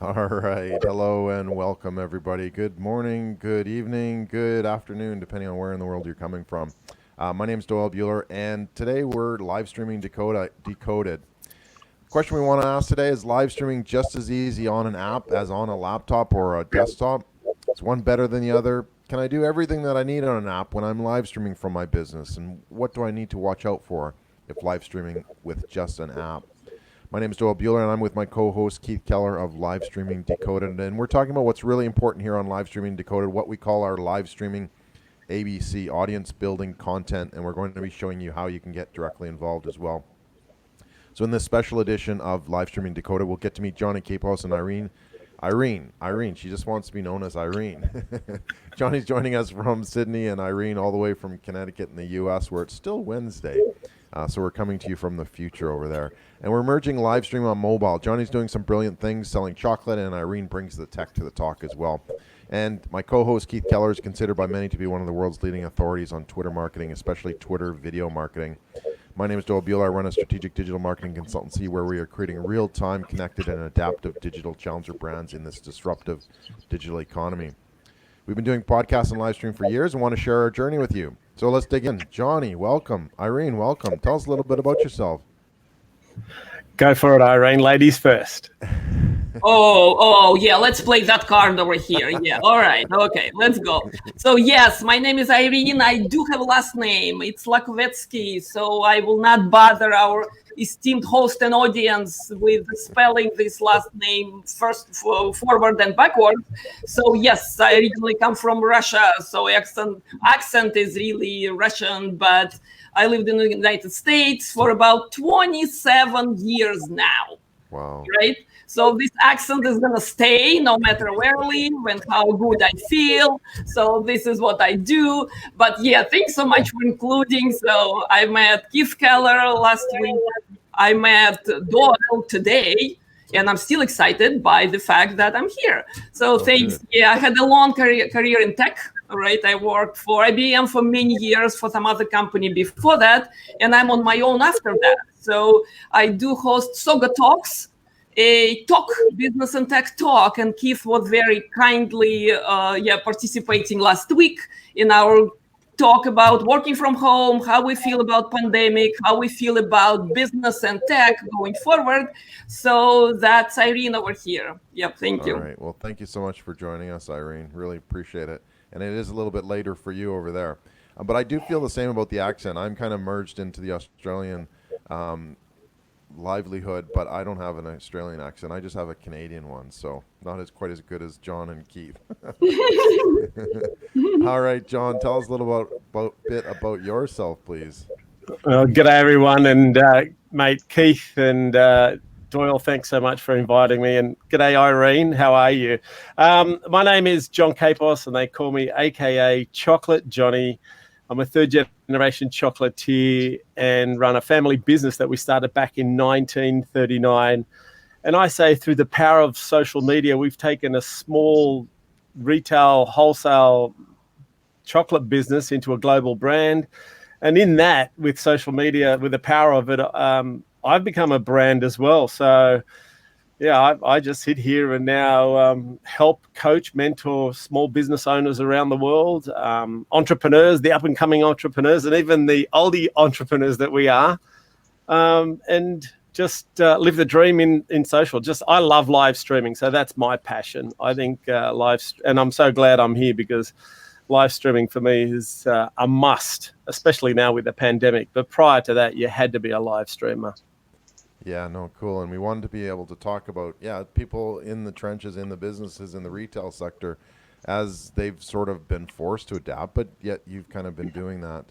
All right. Hello and welcome, everybody. Good morning, good evening, good afternoon, depending on where in the world you're coming from. My name is Doyle Bueller, and today we're live streaming Decoded. The question we want to ask today is live streaming just as easy on an app as on a laptop or a desktop? Is one better than the other? Can I do everything that I need on an app when I'm live streaming from my business? And what do I need to watch out for if live streaming with just an app? My name is Doyle Bueller, and I'm with my co-host Keith Keller of Livestreaming Decoded, and we're talking about what's really important here on Livestreaming Decoded, what we call our live streaming ABC, audience building content, and we're going to be showing you how you can get directly involved as well. So in this special edition of Livestreaming Decoded, we'll get to meet Johnny Capos and Irene. Irene, she just wants to be known as Irene. Johnny's joining us from Sydney, and Irene all the way from Connecticut in the U.S., where it's still Wednesday. So we're coming to you from the future over there. And we're merging live stream on mobile. Johnny's doing some brilliant things, selling chocolate, and Irene brings the tech to the talk as well. And my co-host, Keith Keller, is considered by many to be one of the world's leading authorities on Twitter marketing, especially Twitter video marketing. My name is Doyle Bueller. I run a strategic digital marketing consultancy where we are creating real-time, connected, and adaptive digital challenger brands in this disruptive digital economy. We've been doing podcasts and live stream for years and want to share our journey with you. So let's dig in. Johnny, welcome. Irene, welcome. Tell us a little bit about yourself. Go for it, Irene. Ladies first. Yeah, let's play that card over here. Yeah, all right, okay, let's go. So yes, my name is Irene. I do have a last name. It's Lakovetsky, so I will not bother our esteemed host and audience with spelling this last name first forward and backward. So yes, I originally come from Russia, so accent is really Russian, but I lived in the United States for about 27 years now. Wow. Right? So this accent is going to stay no matter where I live and how good I feel. So this is what I do. But yeah, thanks so much for including. So I met Keith Keller last week. I met Doyle today. And I'm still excited by the fact that I'm here. So thanks. Good. Yeah, I had a long career in tech. Right, I worked for IBM for many years, for some other company before that, and I'm on my own after that. So I do host Soga Talks, a talk, business and tech talk, and Keith was very kindly participating last week in our talk about working from home, how we feel about pandemic, how we feel about business and tech going forward. So that's Irene over here. Yep, thank you. All right, well, thank you so much for joining us, Irene. Really appreciate it. And it is a little bit later for you over there. But I do feel the same about the accent. I'm kind of merged into the Australian livelihood, but I don't have an Australian accent. I just have a Canadian one, so not quite as good as John and Keith. All right, John, tell us a little bit about yourself, please. Well, g'day, everyone. And mate, Keith and Doyle, thanks so much for inviting me. And g'day, Irene. How are you? My name is John Capos, and they call me AKA Chocolate Johnny. I'm a third-generation chocolatier and run a family business that we started back in 1939. And I say through the power of social media, we've taken a small retail, wholesale chocolate business into a global brand. And in that, with social media, with the power of it, I've become a brand as well. So, yeah, I just sit here and now help coach, mentor small business owners around the world, entrepreneurs, the up-and-coming entrepreneurs, and even the oldie entrepreneurs that we are, and just live the dream in social. I love live streaming, so that's my passion. I think and I'm so glad I'm here because live streaming for me is a must, especially now with the pandemic. But prior to that, you had to be a live streamer. Yeah, no, cool. And we wanted to be able to talk about, people in the trenches, in the businesses, in the retail sector, as they've sort of been forced to adapt, but yet you've kind of been doing that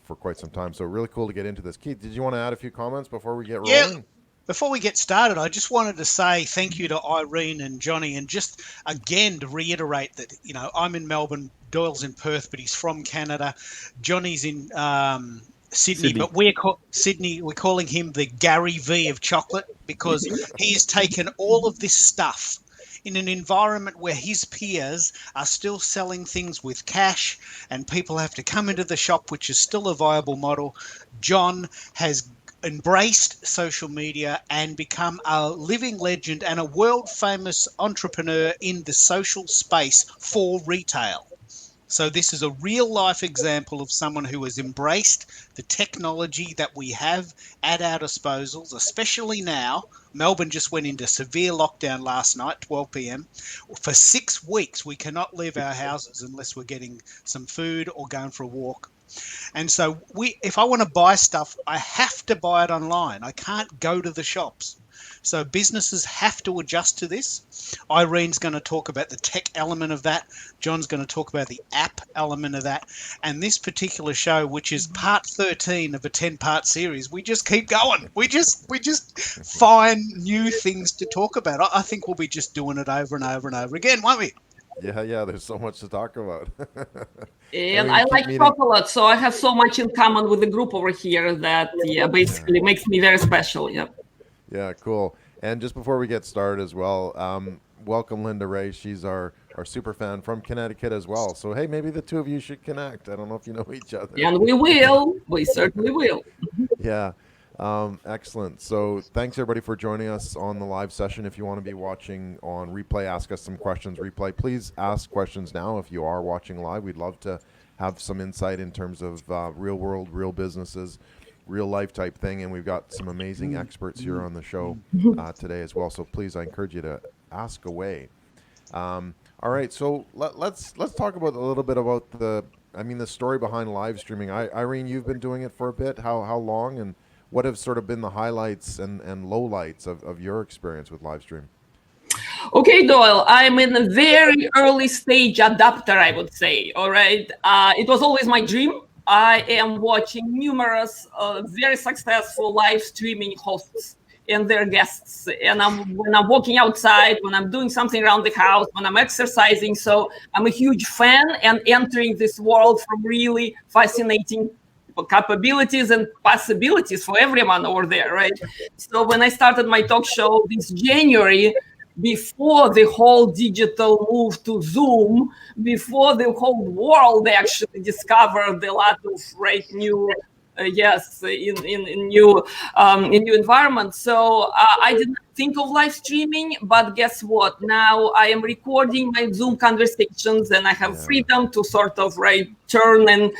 for quite some time. So really cool to get into this. Keith, did you want to add a few comments before we get rolling? Yeah. Before we get started, I just wanted to say thank you to Irene and Johnny, and just again to reiterate that, I'm in Melbourne, Doyle's in Perth, but he's from Canada. Johnny's in Sydney, but we're calling him the Gary V of chocolate because he has taken all of this stuff in an environment where his peers are still selling things with cash and people have to come into the shop, which is still a viable model. John has embraced social media and become a living legend and a world famous entrepreneur in the social space for retail. So this is a real life example of someone who has embraced the technology that we have at our disposals, especially now. Melbourne just went into severe lockdown last night, 12 p.m. For 6 weeks, we cannot leave our houses unless we're getting some food or going for a walk. And so if I want to buy stuff, I have to buy it online. I can't go to the shops. So businesses have to adjust to this. Irene's going to talk about the tech element of that. John's going to talk about the app element of that. And this particular show, which is part 13 of a 10-part series, we just keep going. We just find new things to talk about. I think we'll be just doing it over and over and over again, won't we? Yeah, there's so much to talk about. And I like chocolate, so I have so much in common with the group over here that, basically makes me very special. Yeah. Yeah, cool. And just before we get started as well, welcome Linda Ray. She's our super fan from Connecticut as well. So, hey, maybe the two of you should connect. I don't know if you know each other. And we will. We certainly will. Yeah. Excellent. So thanks everybody for joining us on the live session. If you want to be watching on replay, ask us some questions. Replay, please ask questions now if you are watching live. We'd love to have some insight in terms of real world, real businesses, real life type thing. And we've got some amazing experts here on the show today as well. So please, I encourage you to ask away. All right. So let's talk about a little bit about the story behind live streaming. Irene, you've been doing it for a bit. How long, and what have sort of been the highlights and lowlights of your experience with live stream? Okay, Doyle, I'm in a very early stage adapter, I would say. All right. It was always my dream. I am watching numerous very successful live streaming hosts and their guests. And when I'm walking outside, when I'm doing something around the house, when I'm exercising. So I'm a huge fan and entering this world from really fascinating capabilities and possibilities for everyone over there, right? So when I started my talk show this January, before the whole digital move to Zoom, before the whole world actually discovered a lot of new in new environments. So I didn't think of live streaming, but guess what? Now I am recording my Zoom conversations, and I have freedom to sort of turn and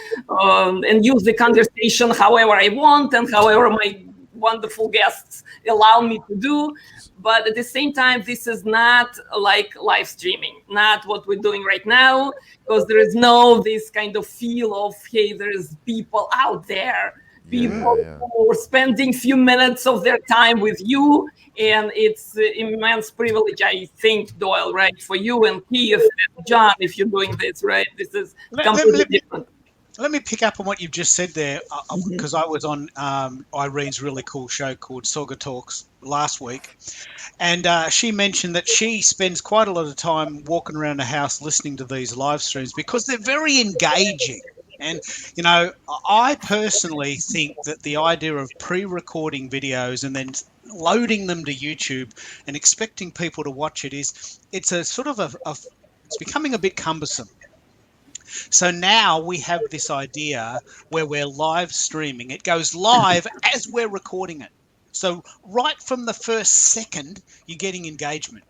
use the conversation however I want and however my wonderful guests allow me to do. But at the same time, this is not like live streaming, not what we're doing right now, because there is this kind of feel of, hey, there's people out there, people who are spending few minutes of their time with you. And it's immense privilege, I think, Doyle, right? For you and Keith and John, if you're doing this, right? This is completely different. Let me pick up on what you've just said there, because I was on Irene's really cool show called Soga Talks last week. And she mentioned that she spends quite a lot of time walking around the house listening to these live streams because they're very engaging. And, I personally think that the idea of pre-recording videos and then loading them to YouTube and expecting people to watch it's a sort of it's becoming a bit cumbersome. So now we have this idea where we're live streaming. It goes live as we're recording it. So right from the first second, you're getting engagement,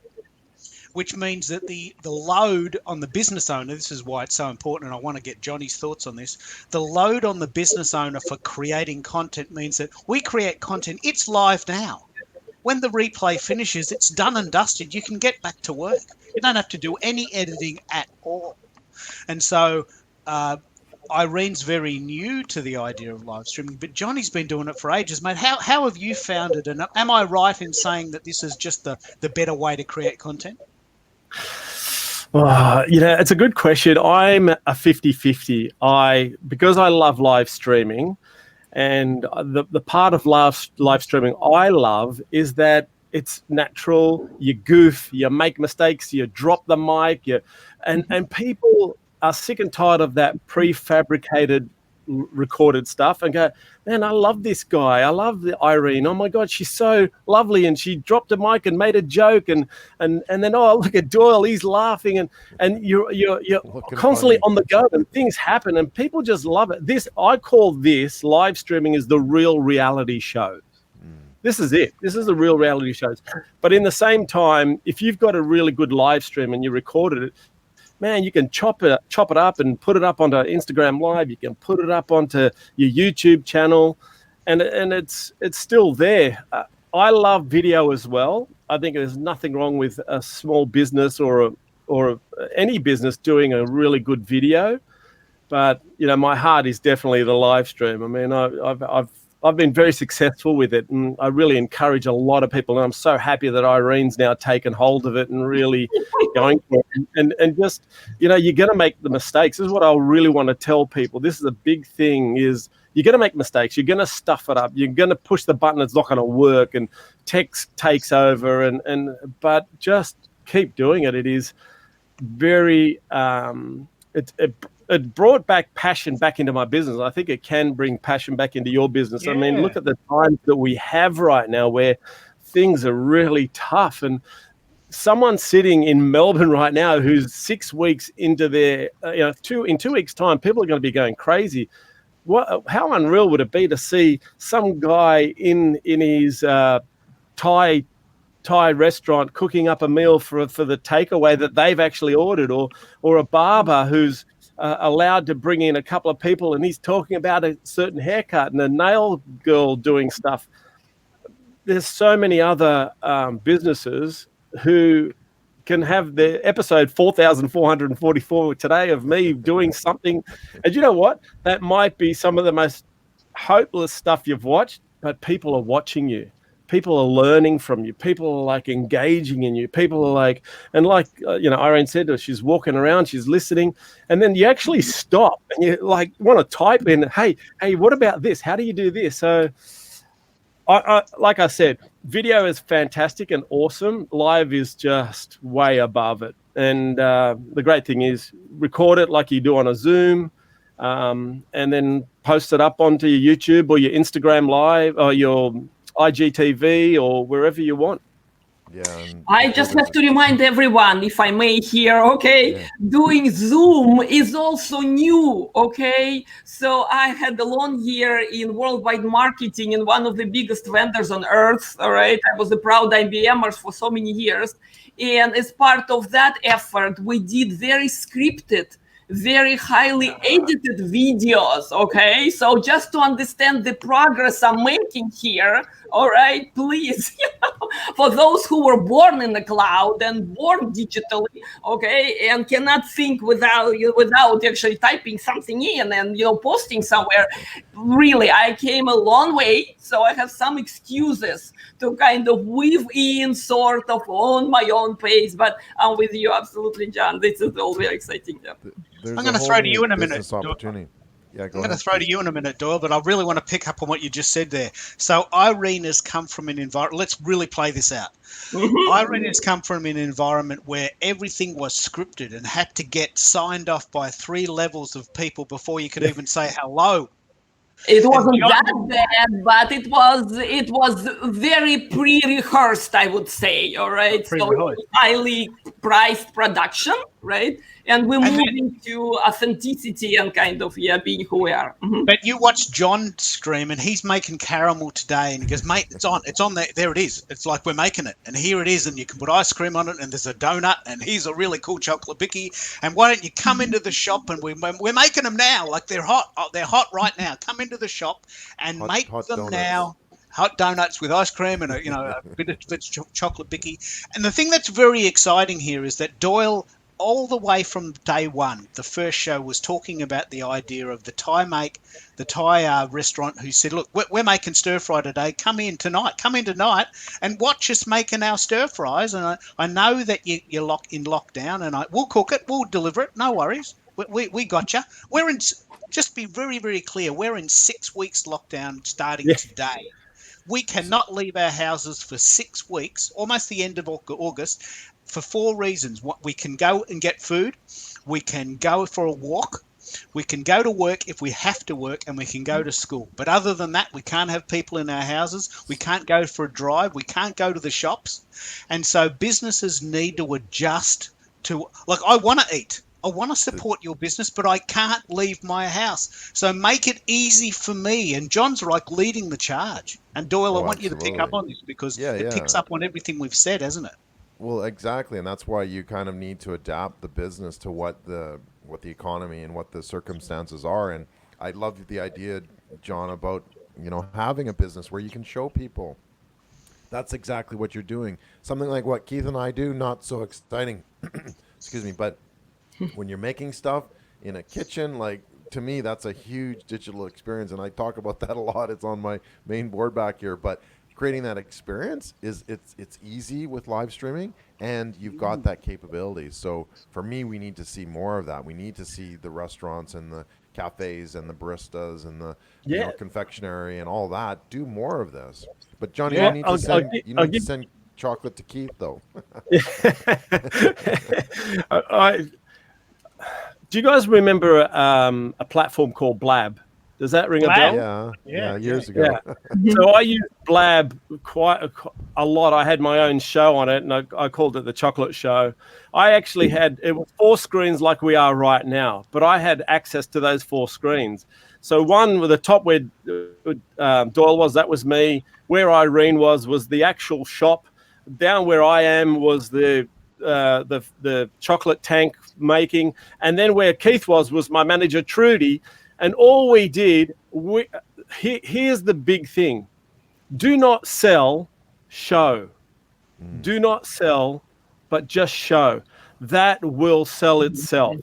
which means that the load on the business owner, this is why it's so important, and I want to get Johnny's thoughts on this. The load on the business owner for creating content means that we create content, it's live now. When the replay finishes, it's done and dusted. You can get back to work. You don't have to do any editing at all. And so Irene's very new to the idea of live streaming, but Johnny's been doing it for ages, mate. How have you found it? And am I right in saying that this is just the better way to create content? It's a good question. I'm a 50-50. Because I love live streaming, and the part of live streaming I love is that it's natural. You goof, you make mistakes, you drop the mic, and people are sick and tired of that prefabricated recorded stuff and go, man, I love this guy. I love Irene. Oh my God, she's so lovely. And she dropped a mic and made a joke. And then, oh, look at Doyle, he's laughing. And you're Looking constantly funny. on the go and things happen and people just love it. I call this live streaming is the real reality show. This is it. This is the real reality shows. But in the same time, if you've got a really good live stream and you recorded it, man, you can chop it up and put it up onto Instagram Live. You can put it up onto your YouTube channel, and it's still there. I love video as well. I think there's nothing wrong with a small business or any business doing a really good video. But my heart is definitely the live stream. I mean, I've been very successful with it, and I really encourage a lot of people. And I'm so happy that Irene's now taken hold of it and really going for it. And just, you're going to make the mistakes. This is what I really want to tell people. This is a big thing is you're going to make mistakes. You're going to stuff it up. You're going to push the button. It's not going to work and text takes over. But just keep doing it. It is very, it brought back passion back into my business. I think it can bring passion back into your business. Yeah. I mean, look at the times that we have right now where things are really tough. And someone sitting in Melbourne right now who's 6 weeks into their, in 2 weeks' time, people are going to be going crazy. How unreal would it be to see some guy in his Thai restaurant cooking up a meal for the takeaway that they've actually ordered, or a barber who's allowed to bring in a couple of people and he's talking about a certain haircut, and a nail girl doing stuff. There's so many other businesses who can have the episode 4,444 today of me doing something. And you know what? That might be some of the most hopeless stuff you've watched, but people are watching you. People are learning from you. People are like engaging in you. People are like, and like, Irene said to us, she's walking around, she's listening. And then you actually stop and you like want to type in, hey, what about this? How do you do this? So I like I said, video is fantastic and awesome. Live is just way above it. And the great thing is record it like you do on a Zoom, and then post it up onto your YouTube or your Instagram Live or your IGTV or wherever you want. Yeah. I just have to remind everyone, if I may here, okay, Yeah. doing Zoom is also new, okay? So I had a long year in worldwide marketing in one of the biggest vendors on earth, all right? I was a proud IBMer for so many years. And as part of that effort, we did very scripted, very highly edited videos, okay? So just to understand the progress I'm making here, all right, please, for those who were born in the cloud and born digitally, okay, and cannot think without actually typing something in and, posting somewhere, really, I came a long way, so I have some excuses to kind of weave in sort of on my own pace, but I'm with you absolutely, John. This is all very exciting. Yeah. There's I'm going a to whole throw to new you in a minute. business opportunity. Yeah, I'm going to throw to you in a minute, Doyle, but I really want to pick up on what you just said there. So Irene has come from an environment. Let's really play this out. Irene has come from an environment where everything was scripted and had to get signed off by 3 levels of people before you could even say hello. It wasn't that bad, but it was very pre-rehearsed, I would say. All right, so highly priced production, right? And we're moving to authenticity and kind of being who we are. Mm-hmm. But you watch John stream, and he's making caramel today, and he goes, "Mate, it's on there. There it is. It's like we're making it, and here it is, and you can put ice cream on it, and there's a donut, and here's a really cool chocolate bicky. And why don't you come into the shop, and we're making them now, like they're hot. They're hot right now. Come into the shop and make them donuts. now." Hot donuts with ice cream and a bit of chocolate bicky. And the thing that's very exciting here is that Doyle, all the way from day one, the first show, was talking about the idea of the Thai restaurant who said, "Look, we're making stir fry today. Come in tonight and watch us making our stir fries. And I know that you're in lockdown, and we'll cook it, we'll deliver it. No worries. We got you. We're in. Just be very, very clear. We're in 6 weeks lockdown starting today. We cannot leave our houses for 6 weeks, almost the end of August, for 4 reasons. We can go and get food, we can go for a walk, We can go to work if we have to work, and we can go to school. But other than that, we can't have people in our houses. We can't go for a drive. We can't go to the shops. And so businesses need to adjust to, like, I want to eat. I want to support your business, but I can't leave my house. So make it easy for me. And John's like leading the charge. And Doyle, I want you to pick up on this because it picks up on everything we've said, hasn't it? Well, exactly, and that's why you kind of need to adapt the business to what the economy and what the circumstances are. And I love the idea, John, about having a business where you can show people. That's exactly what you're doing. Something like what Keith and I do, not so exciting. Excuse me, but when you're making stuff in a kitchen, like, to me, that's a huge digital experience, and I talk about that a lot. It's on my main board back here, but creating that experience it's easy with live streaming, and you've got that capability. So for me, we need to see more of that. We need to see the restaurants and the cafes and the baristas and the confectionery and all that do more of this. But Johnny, you need to send chocolate to Keith, though. Do you guys remember a platform called Blab? Does that ring a bell? Yeah, years ago. Yeah. So I used Blab quite a lot. I had my own show on it, and I called it the Chocolate Show. I actually had, it was 4 screens like we are right now, but I had access to those 4 screens. So one with the top where Doyle was, that was me. Where Irene was the actual shop. Down where I am was the chocolate tank making, and then where Keith was my manager Trudy. And all we did, here's the big thing: do not sell, show. Do not sell, but just show. That will sell itself.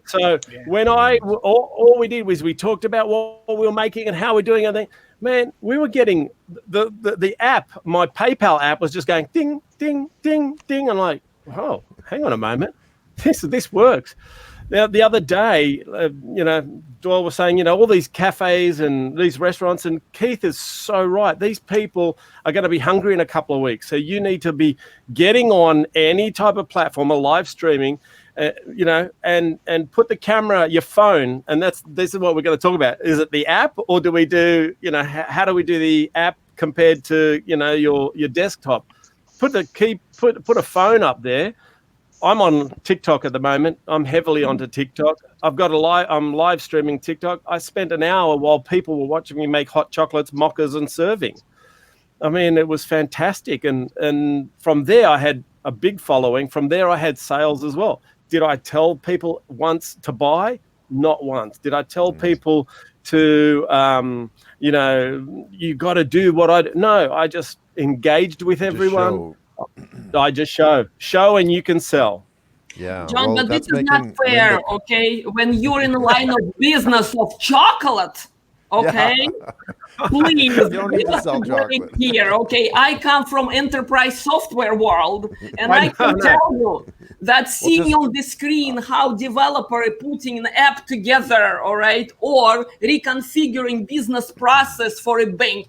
So when all we did was we talked about what we were making and how we're doing everything. Man, we were getting the app, my PayPal app was just going ding, ding, ding, ding. I'm like, oh, hang on a moment. This works. Now, the other day, Doyle was saying, all these cafes and these restaurants, and Keith is so right. These people are going to be hungry in a couple of weeks. So you need to be getting on any type of platform, a live streaming, and put the camera, your phone, and this is what we're going to talk about. Is it the app, or do we do, how do we do the app compared to, your desktop? Put a phone up there. I'm on TikTok at the moment. I'm heavily onto TikTok. I'm live streaming TikTok. I spent an hour while people were watching me make hot chocolates, mochas, and serving. I mean, it was fantastic. And from there, I had a big following. From there, I had sales as well. Did I tell people once to buy? Not once. Did I tell people to, you got to do what I do? No, I just engaged with everyone. I just show and you can sell. Yeah, John, but this is not fair, okay? When you're in the line of business of chocolate, okay? Please, you don't need to sell chocolate here, okay? I come from enterprise software world, and I can tell you that seeing on the screen how developer are putting an app together, all right, or reconfiguring business process for a bank.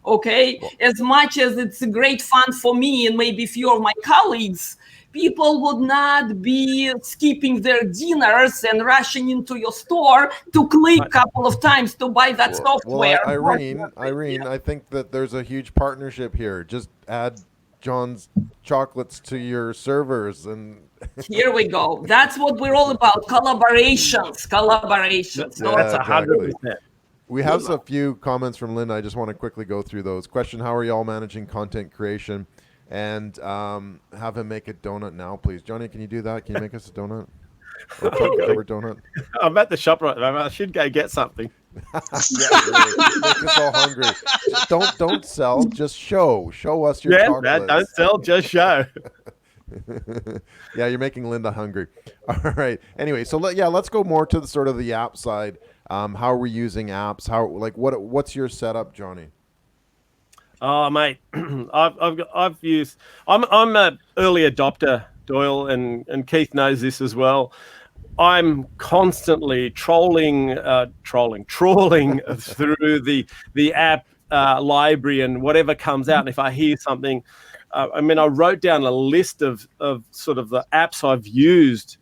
Okay, as much as it's a great fun for me and maybe a few of my colleagues, people would not be skipping their dinners and rushing into your store to click a couple of times to buy that software. Well, Irene, I think that there's a huge partnership here. Just add John's chocolates to your servers and here we go. That's what we're all about. Collaborations. Yeah, that's 100%. We have a few comments from Linda. I just want to quickly go through those. Question: how are y'all managing content creation? And have him make a donut now, please. Johnny, can you do that? Can you make us a donut? Or covered donut? I'm at the shop right now. I should go get something. Yeah, really. Make us all hungry. Don't sell. Just show. Show us your chocolates. Don't sell. Just show. Yeah, you're making Linda hungry. All right. Anyway, so let's go more to the sort of the app side. How are we using apps? What's your setup, Johnny? Oh, mate, I've used. I'm an early adopter, Doyle, and Keith knows this as well. I'm constantly trawling through the app library and whatever comes out. And if I hear something, I wrote down a list of sort of the apps I've used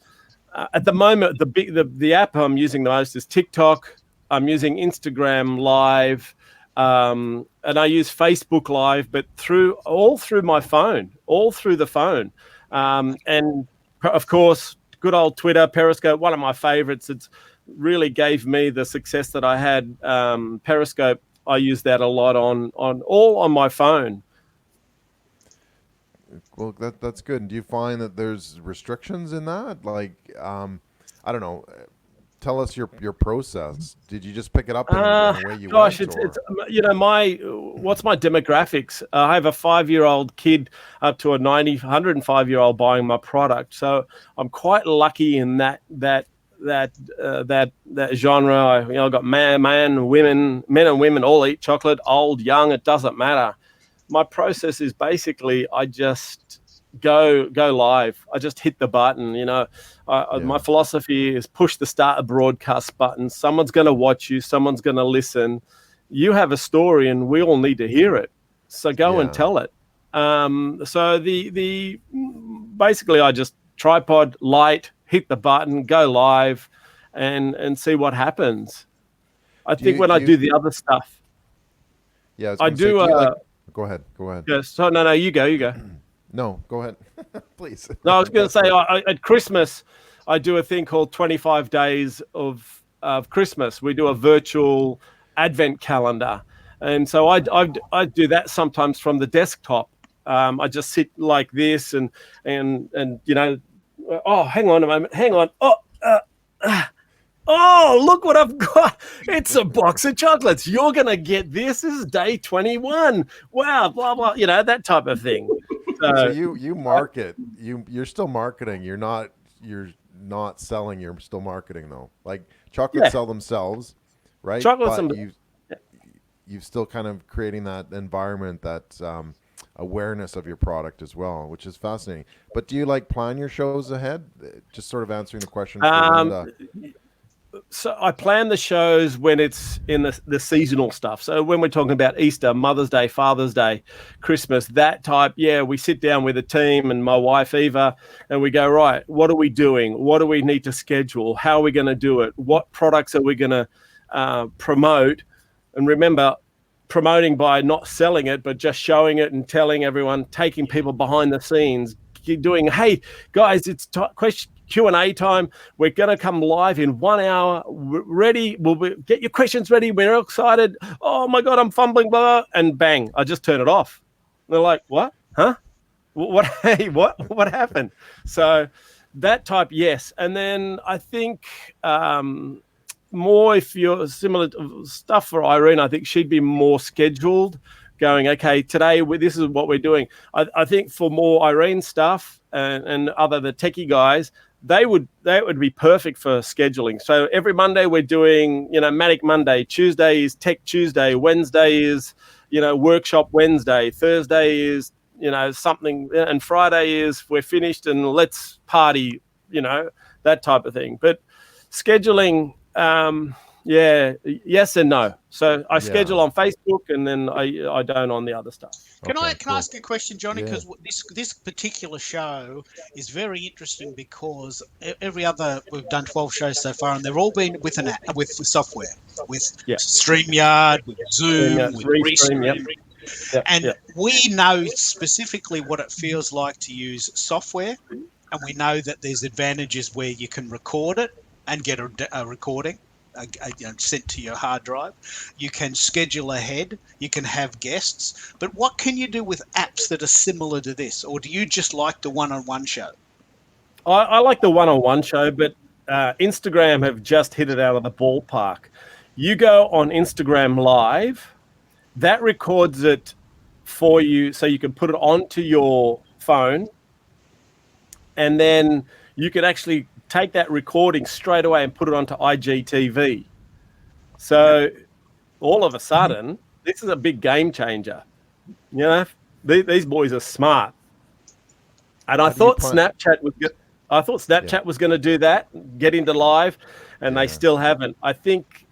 at the moment, the app I'm using the most is TikTok. I'm using Instagram Live, and I use Facebook Live, but all through my phone, all through the phone, and of course, good old Twitter, Periscope, one of my favorites. It's really gave me the success that I had. Periscope, I use that a lot on my phone. Well, that's good. Do you find that there's restrictions in that? Like, I don't know. Tell us your process. Did you just pick it up and away you gosh, went? It's what's my demographics? I have a 5-year-old kid up to a 105-year-old buying my product, so I'm quite lucky in that genre. I've got men and women all eat chocolate, old, young. It doesn't matter. My process is basically I just go live. I just hit the button. My philosophy is push the start a broadcast button. Someone's going to watch you. Someone's going to listen. You have a story, and we all need to hear it. So go and tell it. So the basically I just tripod, light, hit the button, go live, and see what happens. I think when I do the other stuff, I do. Go ahead. Yes. So no, you go. No, go ahead, please. No, I was going to say at Christmas, I do a thing called 25 Days of Christmas. We do a virtual advent calendar, and so I do that sometimes from the desktop. I just sit like this, and oh, hang on a moment, hang on. Oh, look what I've got. It's a box of chocolates. You're going to get this. This is day 21. Wow, blah, blah, that type of thing. So you market. You're still marketing. You're not selling. You're still marketing, though. Like chocolates sell themselves, right? Chocolates but you've still kind of creating that environment, that awareness of your product as well, which is fascinating. But do you plan your shows ahead? Just sort of answering the question for Linda. So I plan the shows when it's in the seasonal stuff. So when we're talking about Easter, Mother's Day, Father's Day, Christmas, that type, we sit down with a team and my wife, Eva, and we go, right, what are we doing? What do we need to schedule? How are we going to do it? What products are we going to promote? And remember, promoting by not selling it, but just showing it and telling everyone, taking people behind the scenes, doing, hey, guys, it's Q&A time. We're going to come live in 1 hour. We're ready. Get your questions ready. We're excited. Oh, my God, I'm fumbling, blah, and bang, I just turn it off. And they're like, what? Huh? What? Hey, what happened? So that type, yes. And then I think more if you're similar stuff for Irene, I think she'd be more scheduled, going, okay, today this is what we're doing. I think for more Irene stuff and the techie guys, that would be perfect for scheduling. So every Monday we're doing, Matic Monday. Tuesday is Tech Tuesday. Wednesday is, Workshop Wednesday. Thursday is, something, and Friday is we're finished and let's party, that type of thing. But scheduling, yes and no. So I schedule on Facebook, and then I don't on the other stuff. Can I ask a question, Johnny? Because this particular show is very interesting because we've done 12 shows so far, and they've all been with with software, with StreamYard, with Zoom, with Restream. And we know specifically what it feels like to use software, and we know that there's advantages where you can record it and get a recording sent to your hard drive. You can schedule ahead. You can have guests. But what can you do with apps that are similar to this? Or do you just like the one-on-one show? I like the one-on-one show, but Instagram have just hit it out of the ballpark. You go on Instagram Live, that records it for you so you can put it onto your phone, and then you can actually take that recording straight away and put it onto IGTV. So all of a sudden, this is a big game changer. These boys are smart. And I thought Snapchat was going to do that, get into live, and they still haven't. I think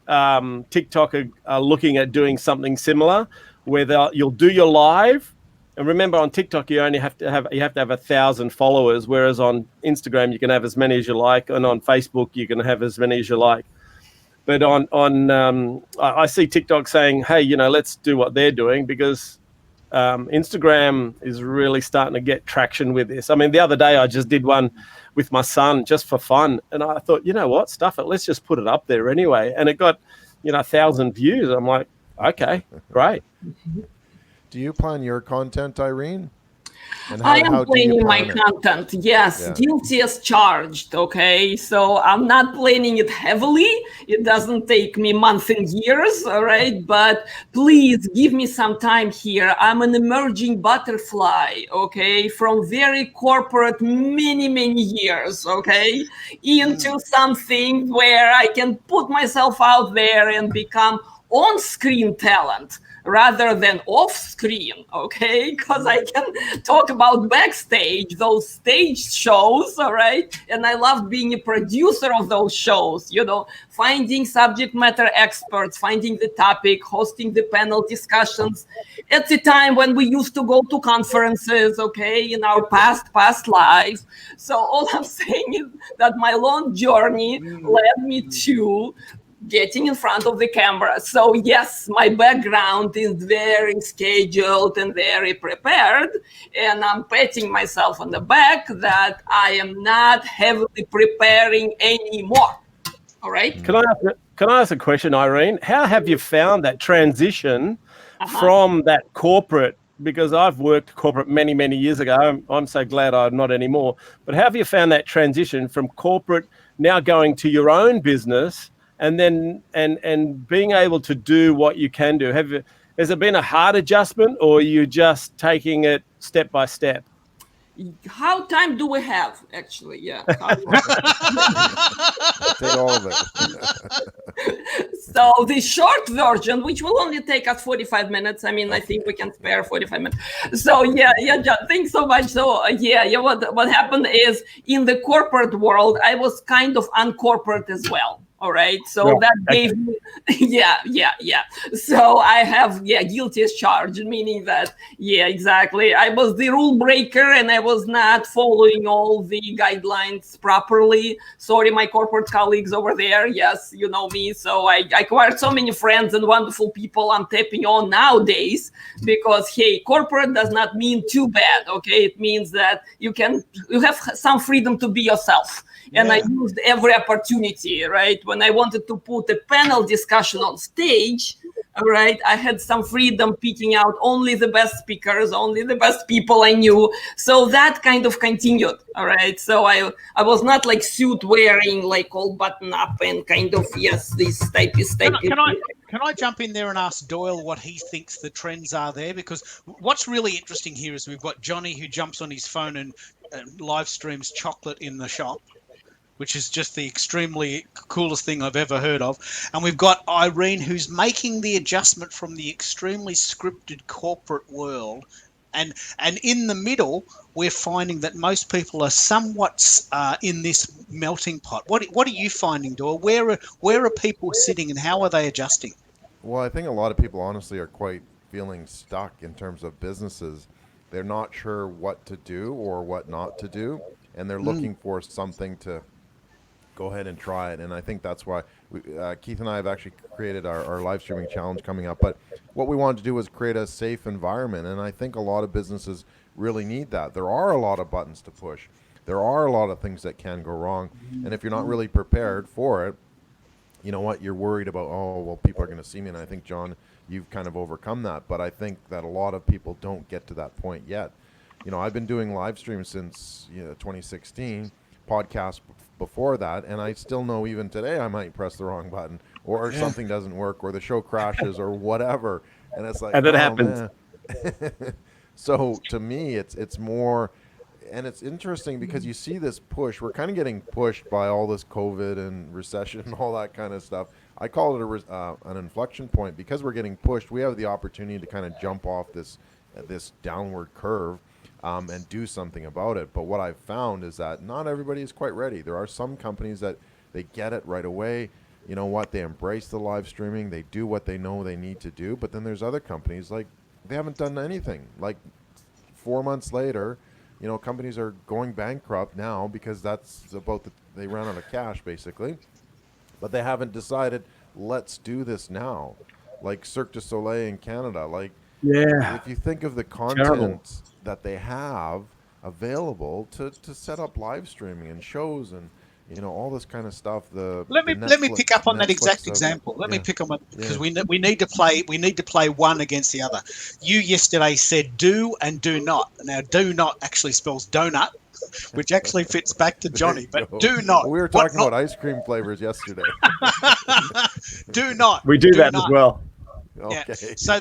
TikTok are looking at doing something similar, where you'll do your live, And remember, on TikTok, you only have to have 1,000 followers, whereas on Instagram you can have as many as you like, and on Facebook you can have as many as you like. But I see TikTok saying, hey, let's do what they're doing, because Instagram is really starting to get traction with this. I mean, the other day I just did one with my son just for fun, and I thought, you know what, stuff it, let's just put it up there anyway, and it got 1,000 views. I'm like, okay, great. Do you plan your content, Irene? And I am do you planning my plan it? content. Yes, Yeah. guilty as charged. Okay, so I'm not planning it heavily. It doesn't take me months and years. All right, but please give me some time here. I'm an emerging butterfly. Okay, from very corporate, many years. Okay, into something where I can put myself out there and become on-screen talent rather than off-screen, okay? Because I can talk about backstage, those stage shows, all right? And I love being a producer of those shows, finding subject matter experts, finding the topic, hosting the panel discussions. At the time when we used to go to conferences, okay, in our past lives. So all I'm saying is that my long journey led me to getting in front of the camera. So yes, my background is very scheduled and very prepared, and I'm patting myself on the back that I am not heavily preparing anymore. All right. Can I ask a question, Irene? How have you found that transition from that corporate? Because I've worked corporate many years ago. I'm so glad I'm not anymore. But how have you found that transition from corporate now going to your own business, and then and being able to do what you can do? Has it been a hard adjustment, or are you just taking it step by step? How time do we have, actually? Yeah. Take all of it. So the short version, which will only take us 45 minutes. I mean, I think we can spare 45 minutes. So yeah, John, thanks so much. So what happened is, in the corporate world, I was kind of uncorporate as well. All right. So that gave me, yeah. So I have, guilty as charged, meaning that, exactly. I was the rule breaker and I was not following all the guidelines properly. Sorry, my corporate colleagues over there. Yes, you know me. So I acquired so many friends and wonderful people I'm tapping on nowadays, because, hey, corporate does not mean too bad. Okay. It means that you have some freedom to be yourself. And I used every opportunity, right? When I wanted to put a panel discussion on stage, all right, I had some freedom picking out only the best speakers, only the best people I knew. So that kind of continued, all right? So I was not like suit wearing, like all button up and kind of, this type. Can I jump in there and ask Doyle what he thinks the trends are there? Because what's really interesting here is we've got Johnny, who jumps on his phone and live streams chocolate in the shop, which is just the extremely coolest thing I've ever heard of. And we've got Irene, who's making the adjustment from the extremely scripted corporate world. And in the middle, we're finding that most people are somewhat in this melting pot. What are you finding, Doyle? Where are people sitting, and how are they adjusting? Well, I think a lot of people honestly are quite feeling stuck in terms of businesses. They're not sure what to do or what not to do, and they're looking for something to go ahead and try it. And I think that's why Keith and I have actually created our live streaming challenge coming up. But what we wanted to do was create a safe environment, and I think a lot of businesses really need that. There are a lot of buttons to push. There are a lot of things that can go wrong, and if you're not really prepared for it, you know what, you're worried about, oh, well, people are going to see me. And I think, John, you've kind of overcome that. But I think that a lot of people don't get to that point yet. I've been doing live streams since 2016, podcasts before that, and I still know even today I might press the wrong button, or something doesn't work, or the show crashes, or whatever, and it's like, and it happens. So to me, it's more, and it's interesting because you see this push. We're kind of getting pushed by all this COVID and recession and all that kind of stuff. I call it an inflection point, because we're getting pushed. We have the opportunity to kind of jump off this downward curve. And do something about it. But what I've found is that not everybody is quite ready. There are some companies that they get it right away. You know what? They embrace the live streaming. They do what they know they need to do. But then there's other companies, like, they haven't done anything. Like, 4 months later, you know, companies are going bankrupt now because they ran out of cash basically, but they haven't decided, let's do this now. Like Cirque du Soleil in Canada, like Yeah, if you think of the terrible. content that they have available to set up live streaming and shows and, you know, all this kind of stuff, the Let me pick up on that exact Netflix of, example. Let me yeah, pick on it because yeah. we need to play one against the other. You yesterday said do and do not. Now do not actually spells donut, which actually fits back to There Johnny. you But go. do not. We were What talking not? about ice cream flavors yesterday. Do not. We do Do that as not. well. Yeah. Okay. So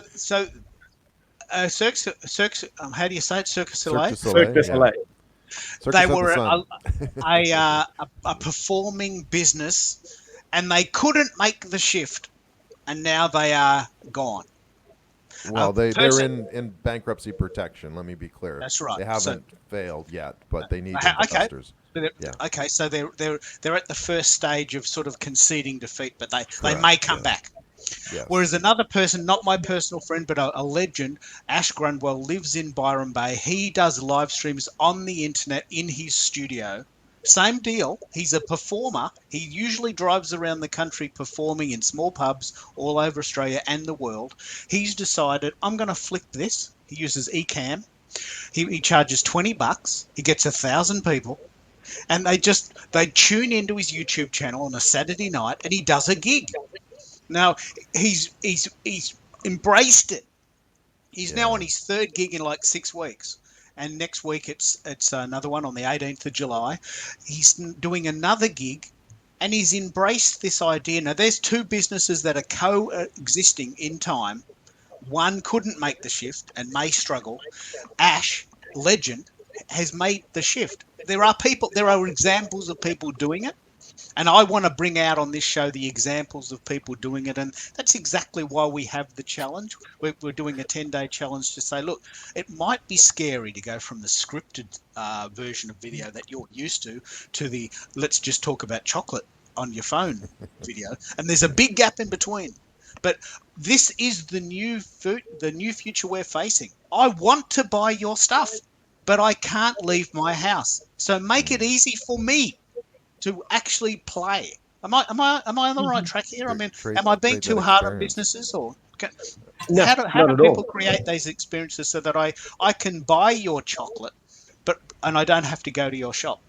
Cirque, how do you say it? Cirque du Cirque Soleil. du Cirque Soleil, du yeah. Soleil. Circus They at the were Sun. a performing business, and they couldn't make the shift, and now they are gone. Well, they're Person, in bankruptcy protection. Let me be clear. that's right. They So haven't failed yet, but they need okay, investors. Yeah, okay. So they're at the first stage of sort of conceding defeat, but they correct. may come Yes. back. Yes. Whereas another person, not my personal friend, but a legend, Ash Grunwell, lives in Byron Bay. He does live streams on the internet in his studio. Same deal. He's a performer. He usually drives around the country performing in small pubs all over Australia and the world. He's decided, I'm going to flip this. He uses Ecamm. He charges $20. He gets 1,000 people, and they tune into his YouTube channel on a Saturday night, and he does a gig. Now he's embraced it. He's now Yeah. on his third gig in like 6 weeks, and next week it's another one on the 18th of July. He's doing another gig, and he's embraced this idea. Now there's two businesses that are coexisting in time. One couldn't make the shift and may struggle. Ash, legend, has made the shift. There are examples of people doing it. And I want to bring out on this show the examples of people doing it. And that's exactly why we have the challenge. We're doing a 10-day challenge to say, look, it might be scary to go from the scripted version of video that you're used to the let's just talk about chocolate on your phone video. And there's a big gap in between. But this is the new future we're facing. I want to buy your stuff, but I can't leave my house. So make it easy for me to actually play. Am I on the right track here? I mean, am I being Create that too hard on experience. businesses, or No, how not do at people all. create those experiences so that I can buy your chocolate, and I don't have to go to your shop?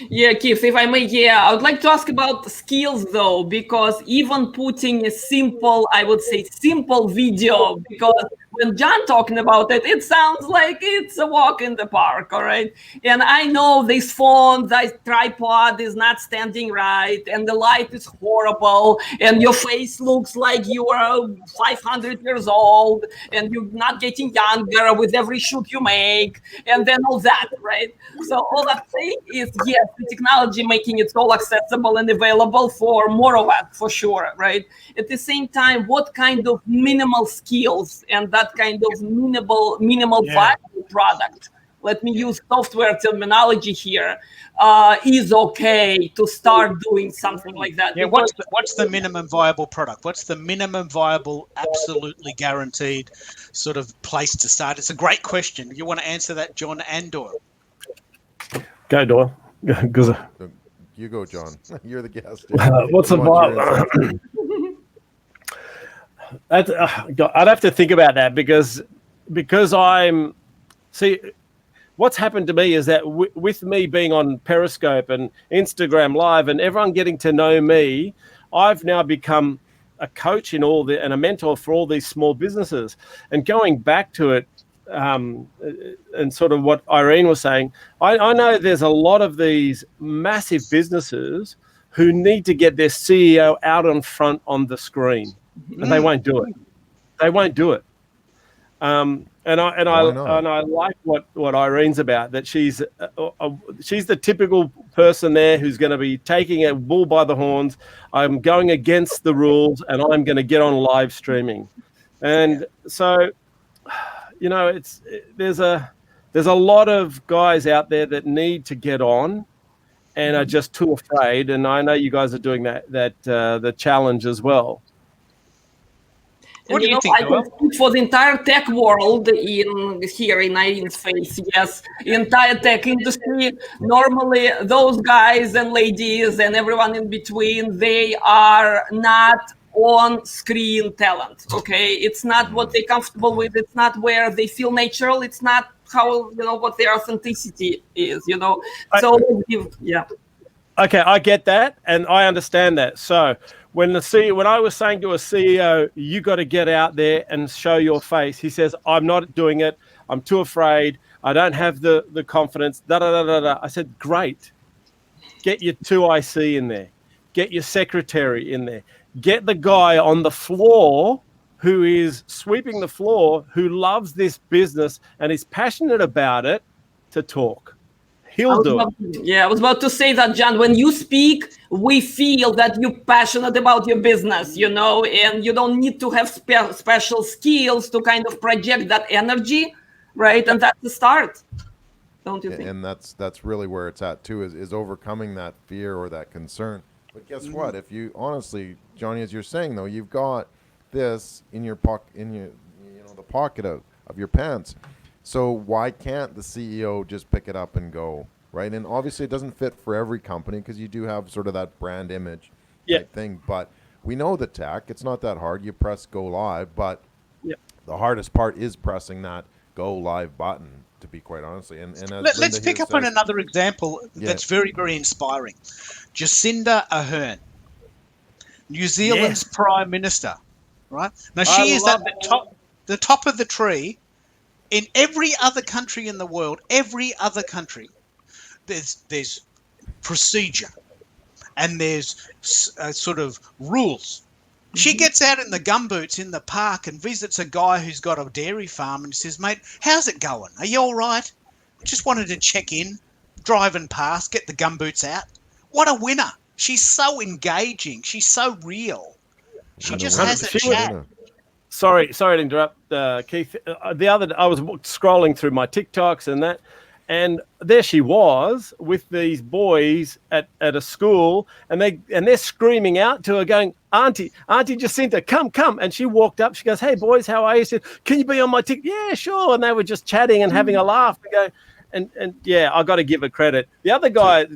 Yeah, Keith, if I may, yeah, I would like to ask about skills though, because even putting a simple, I would say simple video, because when John talking about it, it sounds like it's a walk in the park, all right? And I know this phone, this tripod is not standing right, and the light is horrible, and your face looks like you are 500 years old, and you're not getting younger with every shoot you make, and then all that, right? So all I'm saying is, yes, the technology making it all accessible and available for more of us, for sure, right? At the same time, what kind of minimal skills and that kind of minimal value product, let me use software terminology here, is okay to start doing something like that? Yeah, Because what's the minimum viable product? What's the minimum viable, absolutely guaranteed sort of place to start? It's a great question. You want to answer that, John and Doyle? Go, Doyle. Because You go, John. You're the guest. what's We the want your vibe? insights. I'd have to think about that because what's happened to me is that with me being on Periscope and Instagram Live and everyone getting to know me, I've now become a coach and a mentor for all these small businesses. And going back to it, and sort of what Irene was saying, I know there's a lot of these massive businesses who need to get their CEO out in front on the screen, and they won't do it. They won't do it. And I like what Irene's about, that she's the typical person there who's going to be taking a bull by the horns. I'm going against the rules, and I'm going to get on live streaming. And so, you know, there's a lot of guys out there that need to get on and are just too afraid. And I know you guys are doing the challenge as well. What And, do you think, I Doyle? can speak for the entire tech world here in Irene's face. Yes, entire tech industry. Normally, those guys and ladies and everyone in between, they are not on-screen talent. Okay, it's not what they're comfortable with. It's not where they feel natural. It's not how what their authenticity is. So yeah. Okay, I get that, and I understand that. So when I was saying to a CEO, you got to get out there and show your face, he says, I'm not doing it. I'm too afraid. I don't have the confidence. Da da da da da. I said, great. Get your 2IC in there. Get your secretary in there. Get the guy on the floor who is sweeping the floor, who loves this business and is passionate about it, to talk. He'll do it. I was about to say that, John. When you speak, we feel that you're passionate about your business, and you don't need to have special skills to kind of project that energy, right? And that's the start, don't you think? And that's really where it's at too, is overcoming that fear or that concern. But guess what? If you honestly, Johnny, as you're saying though, you've got this in your pocket, the pocket of your pants. So why can't the CEO just pick it up and go, right? And obviously it doesn't fit for every company because you do have sort of that brand image type thing. But we know the tech. It's not that hard. You press go live. But the hardest part is pressing that go live button, to be quite honestly. And as let's pick up on another example that's very, very inspiring. Jacinda Ardern, New Zealand's Prime Minister, right? Now she is at the top of the tree. In every other country in the world, there's procedure and there's sort of rules. She gets out in the gumboots in the park and visits a guy who's got a dairy farm and says, mate, how's it going? Are you all right? Just wanted to check in, driving past, get the gumboots out. What a winner. She's so engaging. She's so real. She just has a chat. Sorry to interrupt, Keith. I was scrolling through my TikToks and that, and there she was with these boys at a school, and they're screaming out to her, going, Auntie Jacinta, come. And she walked up. She goes, hey boys, how are you? She said, can you be on my TikTok? Yeah, sure. And they were just chatting and having a laugh. And I got to give her credit. The other guy,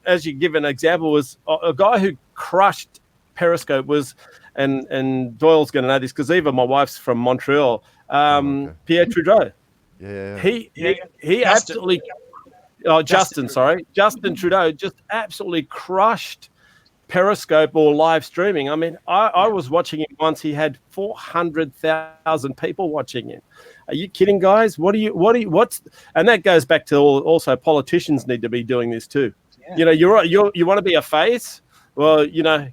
as you give an example, was a guy who crushed Periscope was. And Doyle's going to know this because Eva, my wife's from Montreal. Pierre Trudeau. Yeah. He absolutely. Justin Trudeau just absolutely crushed Periscope or live streaming. I mean, I was watching him once. He had 400,000 people watching him. Are you kidding, guys? And that goes back to also politicians need to be doing this too. Yeah. You want to be a face. Well,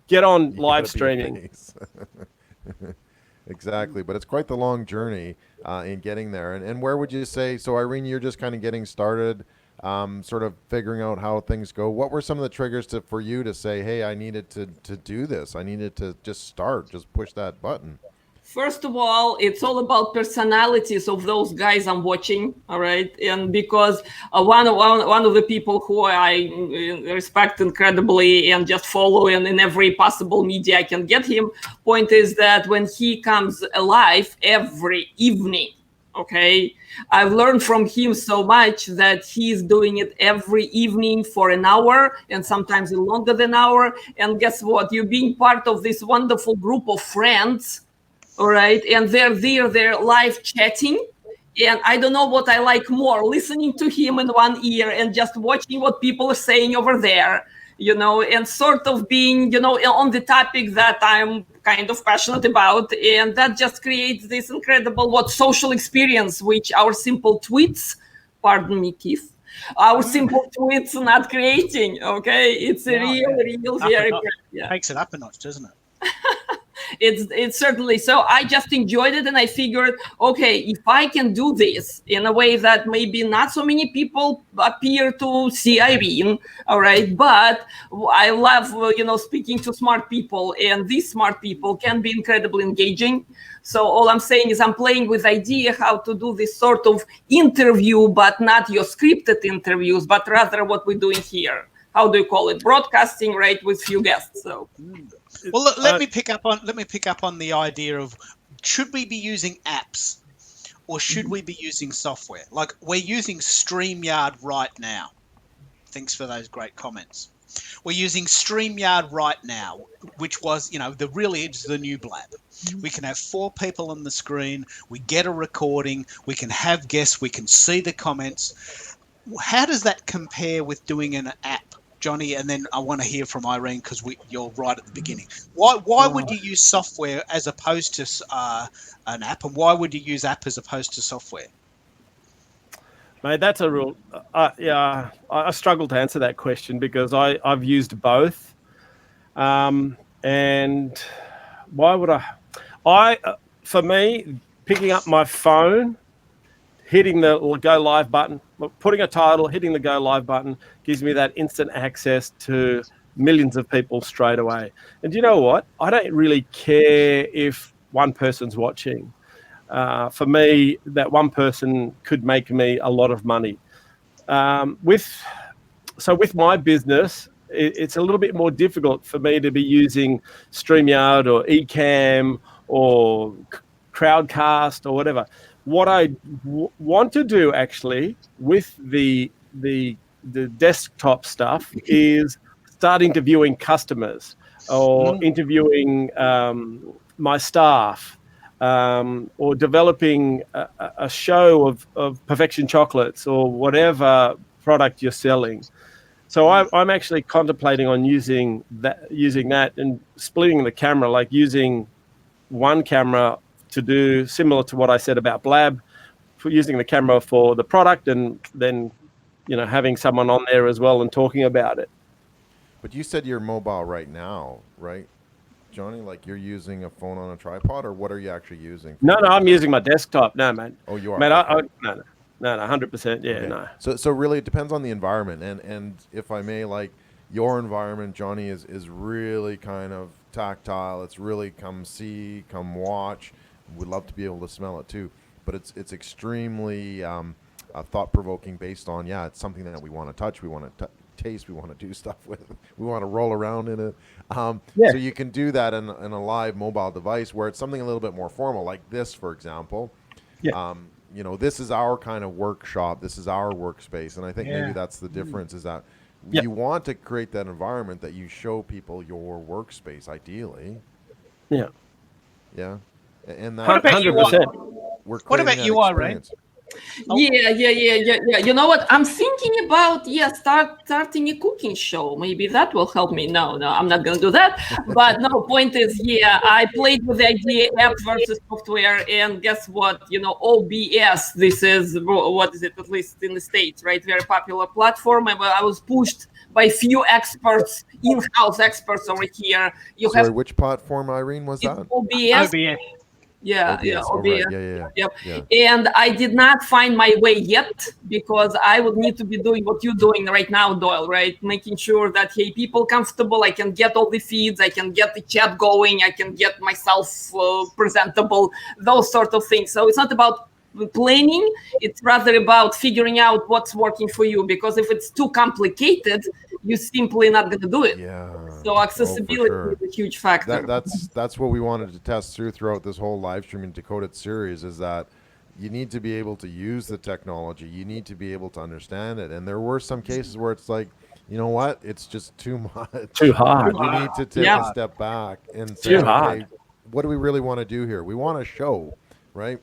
get on live streaming. Exactly. But it's quite the long journey in getting there. And where would you say, so Irene, you're just kind of getting started, sort of figuring out how things go. What were some of the triggers for you to say, hey, I needed to do this. I needed to just push that button. First of all, it's all about personalities of those guys I'm watching, all right? And because one of the people who I respect incredibly and just follow in every possible media I can get him, point is that when he comes alive every evening, okay, I've learned from him so much that he's doing it every evening for an hour and sometimes longer than an hour. And guess what? You're being part of this wonderful group of friends. All right. And they're live chatting. And I don't know what I like more, listening to him in one ear and just watching what people are saying over there, and sort of being, on the topic that I'm kind of passionate about. And that just creates this incredible social experience, which our simple tweets, pardon me, Keith, our simple tweets not creating. Okay. It's a real, very, takes it up a notch, doesn't it? It's certainly so. I just enjoyed it, and I figured, okay, if I can do this in a way that maybe not so many people appear to see Irene, all right, but I love speaking to smart people, and these smart people can be incredibly engaging. So all I'm saying is I'm playing with idea how to do this sort of interview, but not your scripted interviews, but rather what we're doing here. How do you call it? Broadcasting, right, with few guests. So. Well, let me pick up on the idea of should we be using apps or should we be using software? Like we're using StreamYard right now. Thanks for those great comments. We're using StreamYard right now, which was, it's the new Blab. We can have 4 people on the screen. We get a recording. We can have guests. We can see the comments. How does that compare with doing an app, Johnny? And then I want to hear from Irene because you're right at the beginning. Why would you use software as opposed to an app, and why would you use app as opposed to software? Mate, that's a real. I struggle to answer that question because I've used both, and why would I? For me, picking up my phone, hitting the go live button, putting a title, hitting the go live button gives me that instant access to millions of people straight away. And you know what? I don't really care if one person's watching. For me, that one person could make me a lot of money. With my business, it's a little bit more difficult for me to be using StreamYard or Ecamm or Crowdcast or whatever. What I want to do actually with the desktop stuff is start interviewing customers or interviewing my staff. Or developing a show of Perfection chocolates or whatever product you're selling. So I'm actually contemplating on using that and splitting the camera, like using one camera to do similar to what I said about Blab, for using the camera for the product and then, having someone on there as well and talking about it. But you said you're mobile right now, right, Johnny? Like you're using a phone on a tripod, or what are you actually using? No, I'm using my desktop. No, man. Oh, you are? Man, Okay. No, 100%. Yeah, Okay. no. So really it depends on the environment. And if I may, like your environment, Johnny, is really kind of tactile. It's really come see, come watch. We'd love to be able to smell it too. But it's extremely thought-provoking based on, it's something that we want to touch, we want to taste, we want to do stuff with, we want to roll around in it. So you can do that in a live mobile device where it's something a little bit more formal, like this, for example. This is our kind of workshop, this is our workspace, and I think maybe that's the difference, is that you want to create that environment that you show people your workspace, ideally. Yeah. And that, What about 100%. What about you, Irene? Yeah. You know what? I'm thinking about starting a cooking show. Maybe that will help me. No, I'm not gonna do that. But no, point is, I played with the idea app versus software, and guess what? OBS. This is what is it? At least in the States, right? Very popular platform. I was pushed by few experts, in-house experts over here. Sorry, which platform, Irene, was that? OBS. OBS. OBS. Right. Yep. And I did not find my way yet, because I would need to be doing what you're doing right now, Doyle, right? Making sure that, hey, people comfortable, I can get all the feeds, I can get the chat going, I can get myself presentable, those sort of things. So it's not about planning, it's rather about figuring out what's working for you, because if it's too complicated, you're simply not going to do it. So accessibility is a huge factor. That's what we wanted to test throughout this whole live streaming Decoded series, is that you need to be able to use the technology, you need to be able to understand it. And there were some cases where it's like, you know what, it's just too much, too hard. You need to take a step back and say, okay, what do we really want to do here? We want a show, right?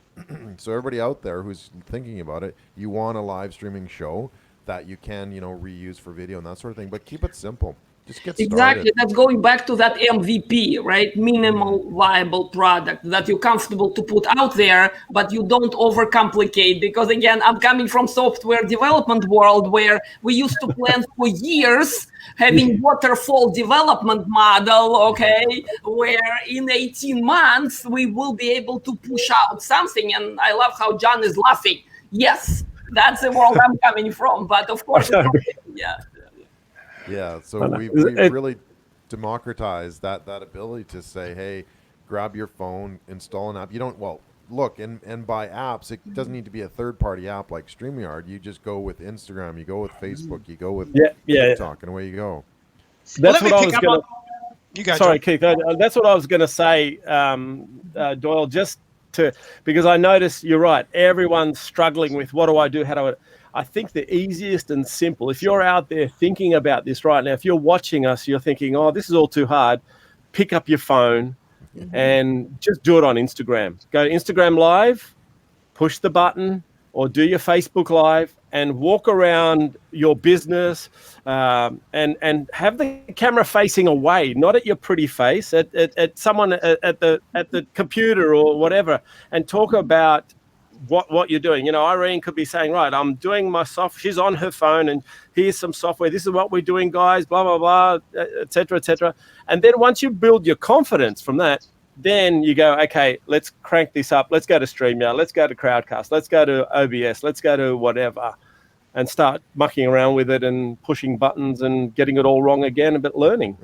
So everybody out there who's thinking about it, you want a live streaming show that you can, reuse for video and that sort of thing, but keep it simple. Just get started. Exactly. That's going back to that MVP, right? Minimal viable product that you're comfortable to put out there, but you don't overcomplicate. Because again, I'm coming from software development world where we used to plan for years having waterfall development model, okay, where in 18 months we will be able to push out something. And I love how John is laughing. Yes, that's the world I'm coming from. But of course, so we've really democratized that ability to say, hey, grab your phone, install an app. You don't, look, and by apps, it doesn't need to be a third-party app like StreamYard. You just go with Instagram, you go with Facebook, you go with TikTok, and away you go. That's what I was going to... You go, Sorry, John. Keith. That's what I was going to say, Doyle. Just because I notice you're right. Everyone's struggling with what do I do? How do I think the easiest and simple, if you're out there thinking about this right now, if you're watching us, you're thinking, oh, this is all too hard, pick up your phone and just do it on Instagram. Go to Instagram Live, push the button, or do your Facebook Live and walk around your business and have the camera facing away, not at your pretty face, at someone at the computer or whatever, and talk about what you're doing. You know, Irene could be saying, right, I'm doing my software. She's on her phone and here's some software. This is what we're doing, guys, blah, blah, blah, et cetera, et cetera. And then once you build your confidence from that, then you go, okay, let's crank this up. Let's go to StreamYard. Let's go to Crowdcast. Let's go to OBS. Let's go to whatever, and start mucking around with it and pushing buttons and getting it all wrong again, but learning.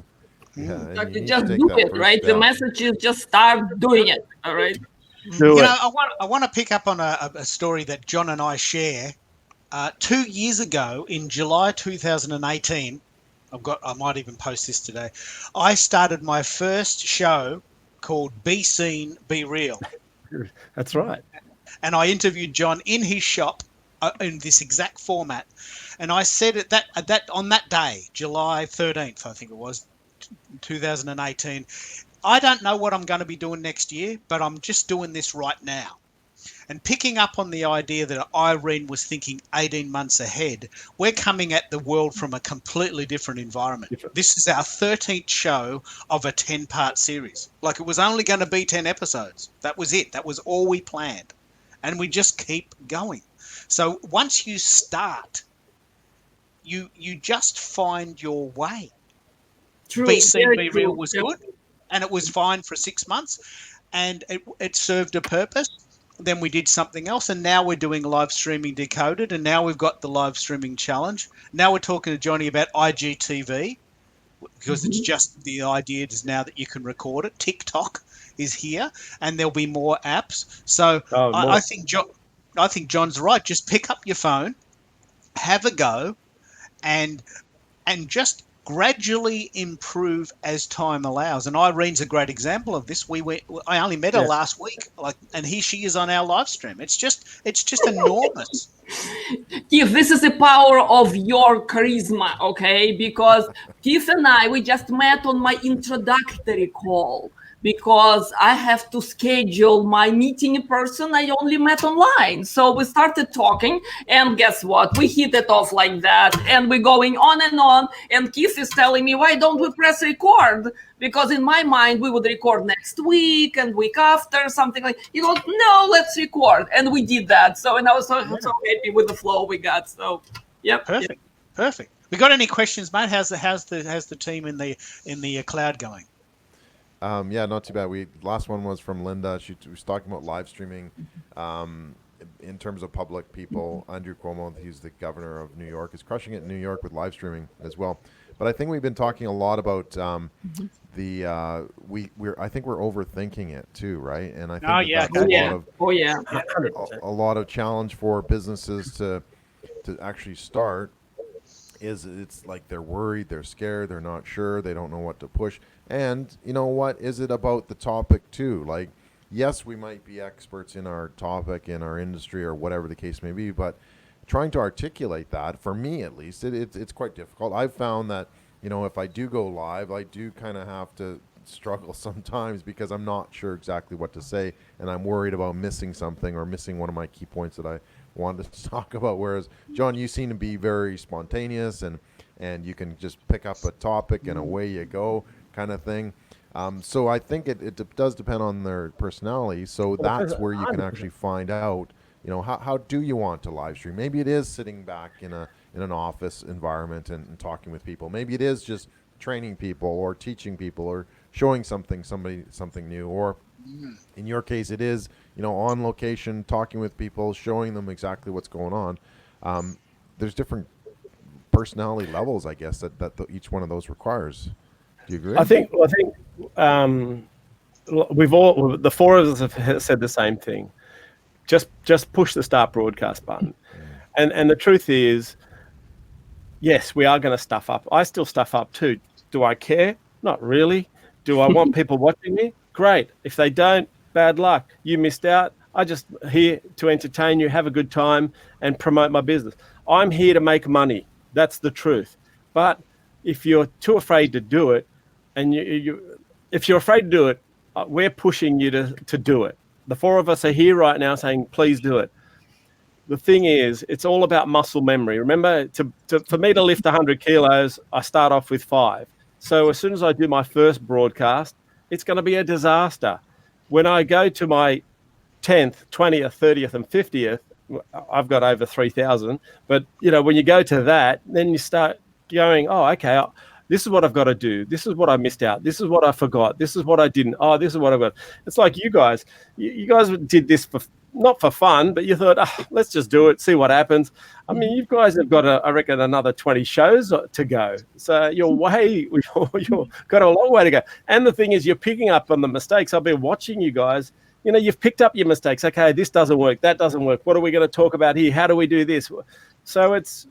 Yeah, Just do it, right? The message is just start doing it, all right? I want to pick up on a story that John and I share. 2 years ago, in July 2018, I might even post this today. I started my first show called Be Seen, Be Real. That's right. And I interviewed John in his shop in this exact format. And I said on that day, July 13th, I think it was, 2018, I don't know what I'm going to be doing next year, but I'm just doing this right now. And picking up on the idea that Irene was thinking 18 months ahead, we're coming at the world from a completely different environment. This is our 13th show of a 10-part series. Like, it was only going to be 10 episodes. That was it. That was all we planned. And we just keep going. So once you start, you just find your way. True. Be Seen, Be Real was good, and it was fine for 6 months, and it served a purpose. Then we did something else, and now we're doing live streaming decoded, and now we've got the live streaming challenge. Now we're talking to Johnny about IGTV, because it's just the idea is now that you can record it. TikTok is here, and there'll be more apps. So I think John's right. Just pick up your phone, have a go, and just gradually improve as time allows. And Irene's a great example of this. I only met her last week, and here she is on our live stream. It's just enormous. Keith, this is the power of your charisma, okay? Because Keith and we just met on my introductory call, because I have to schedule my meeting in person. I only met online. So we started talking, and guess what? We hit it off like that, and we're going on. And Keith is telling me, why don't we press record? Because in my mind, we would record next week and week after, something like, no, let's record. And we did that. So, and I was so happy with the flow we got. So, yep. Perfect. We got any questions, mate? How's the team in the cloud going? Yeah, not too bad. Last one was from Linda. She was talking about live streaming in terms of public people. Andrew Cuomo, he's the governor of New York, is crushing it in New York with live streaming as well. But I think we've been talking a lot about I think we're overthinking it too, right? And I think a lot of challenge for businesses to actually start. It's like they're worried, they're scared, they're not sure, they don't know what to push. And you know what? Is it about the topic too? Like, yes, we might be experts in our topic, in our industry, or whatever the case may be, but trying to articulate that, for me at least, it's quite difficult. I've found that, if I do go live, I do kind of have to struggle sometimes because I'm not sure exactly what to say, and I'm worried about missing something or missing one of my key points that I wanted to talk about. Whereas, John, you seem to be very spontaneous and you can just pick up a topic and away you go kind of thing. So I think it does depend on their personality. So that's where you can actually find out, how do you want to live stream? Maybe it is sitting back in an office environment and talking with people. Maybe it is just training people or teaching people or showing something new. Or in your case, it is, on location, talking with people, showing them exactly what's going on. There's different personality levels, I guess, that each one of those requires. Do you agree? I think the four of us have said the same thing. Just push the start broadcast button. And the truth is, yes, we are going to stuff up. I still stuff up too. Do I care? Not really. Do I want people watching me? Great. If they don't, bad luck. You missed out. I just here to entertain you, have a good time, and promote my business. I'm here to make money. That's the truth. But if you're too afraid to do it, and if you're afraid to do it, we're pushing you to do it. The four of us are here right now saying, please do it. The thing is, it's all about muscle memory. Remember, for me to lift 100 kilos, I start off with 5. So as soon as I do my first broadcast, it's going to be a disaster. When I go to my 10th, 20th, 30th, and 50th, I've got over 3,000. But, when you go to that, then you start going, oh, okay, this is what I've got to do. This is what I missed out. This is what I forgot. This is what I didn't. Oh, this is what I've got. It's like you guys. You guys did this not for fun, but you thought, let's just do it, see what happens. I mean, you guys have got, I reckon, another 20 shows to go. So you've got a long way to go. And the thing is, you're picking up on the mistakes. I've been watching you guys. You've picked up your mistakes. Okay, this doesn't work. That doesn't work. What are we going to talk about here? How do we do this? So it's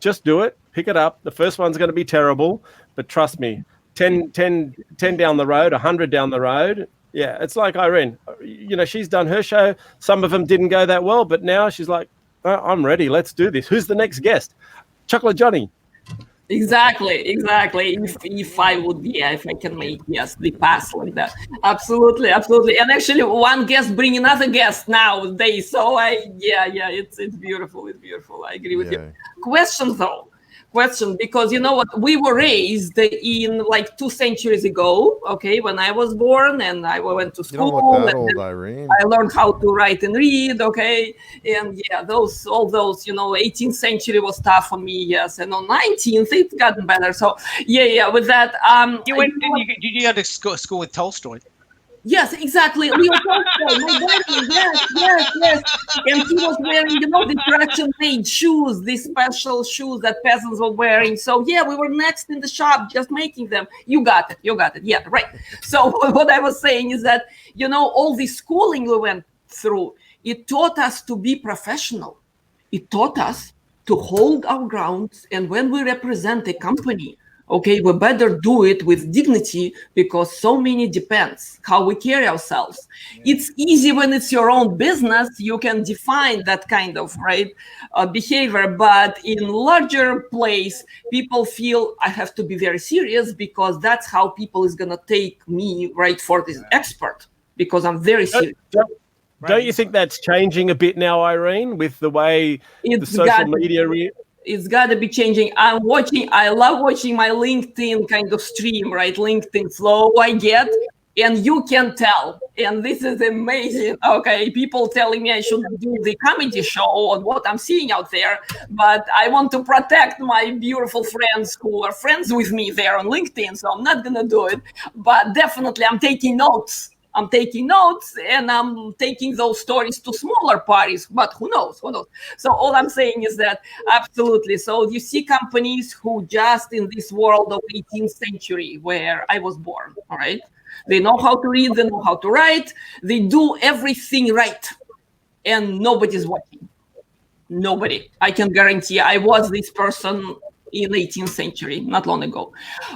just do it. Pick it up. The first one's going to be terrible, but trust me, 10 down the road, 100 down the road. Yeah, it's like Irene. She's done her show. Some of them didn't go that well, but now she's like, oh, I'm ready. Let's do this. Who's the next guest? Chocolate Johnny. Exactly. If I would, if I can make, the pass like that. Absolutely. And actually, one guest bring another guest nowadays. So it's beautiful. It's beautiful. I agree with you. Question, because you know what, we were raised in like 2 centuries ago, okay, when I was born and I went to school. You don't look that old, Irene. I learned how to write and read, okay, and all those 18th century was tough for me, yes, and on 19th it's gotten better. So with that, you go to school with Tolstoy. Yes, exactly. Leo Tolstoy, my daddy, yes. And he was wearing, the Russian-made shoes, these special shoes that peasants were wearing. So, we were next in the shop just making them. You got it. Yeah, right. So what I was saying is that, all the schooling we went through, it taught us to be professional. It taught us to hold our ground. And when we represent a company, okay, we better do it with dignity because so many depends how we carry ourselves. It's easy when it's your own business. You can define that kind of behavior. But in larger place, people feel I have to be very serious because that's how people is going to take me for this expert because I'm very serious. Don't you think that's changing a bit now, Irene, with the way the social media... It's got to be changing. I love watching my LinkedIn kind of stream, LinkedIn flow I get, and you can tell. And this is amazing. Okay, people telling me I should do the comedy show on what I'm seeing out there, but I want to protect my beautiful friends who are friends with me there on LinkedIn, so I'm not going to do it. But definitely I'm taking notes. And I'm taking those stories to smaller parties, but who knows? So all I'm saying is that absolutely. So you see companies who just in this world of 18th century where I was born, all right? They know how to read, they know how to write, they do everything right. And nobody's watching. Nobody. I can guarantee I was this person in 18th century, not long ago.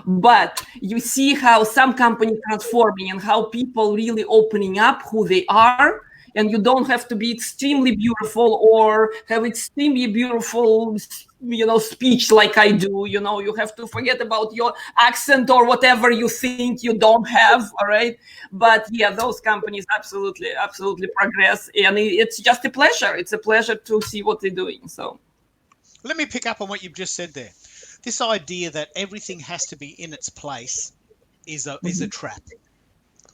But you see how some companies transforming and how people really opening up who they are. And you don't have to be extremely beautiful or have extremely beautiful, speech like I do. You have to forget about your accent or whatever you think you don't have, all right? But those companies absolutely progress. And it's just a pleasure. It's a pleasure to see what they're doing, so. Let me pick up on what you've just said there. This idea that everything has to be in its place is a trap.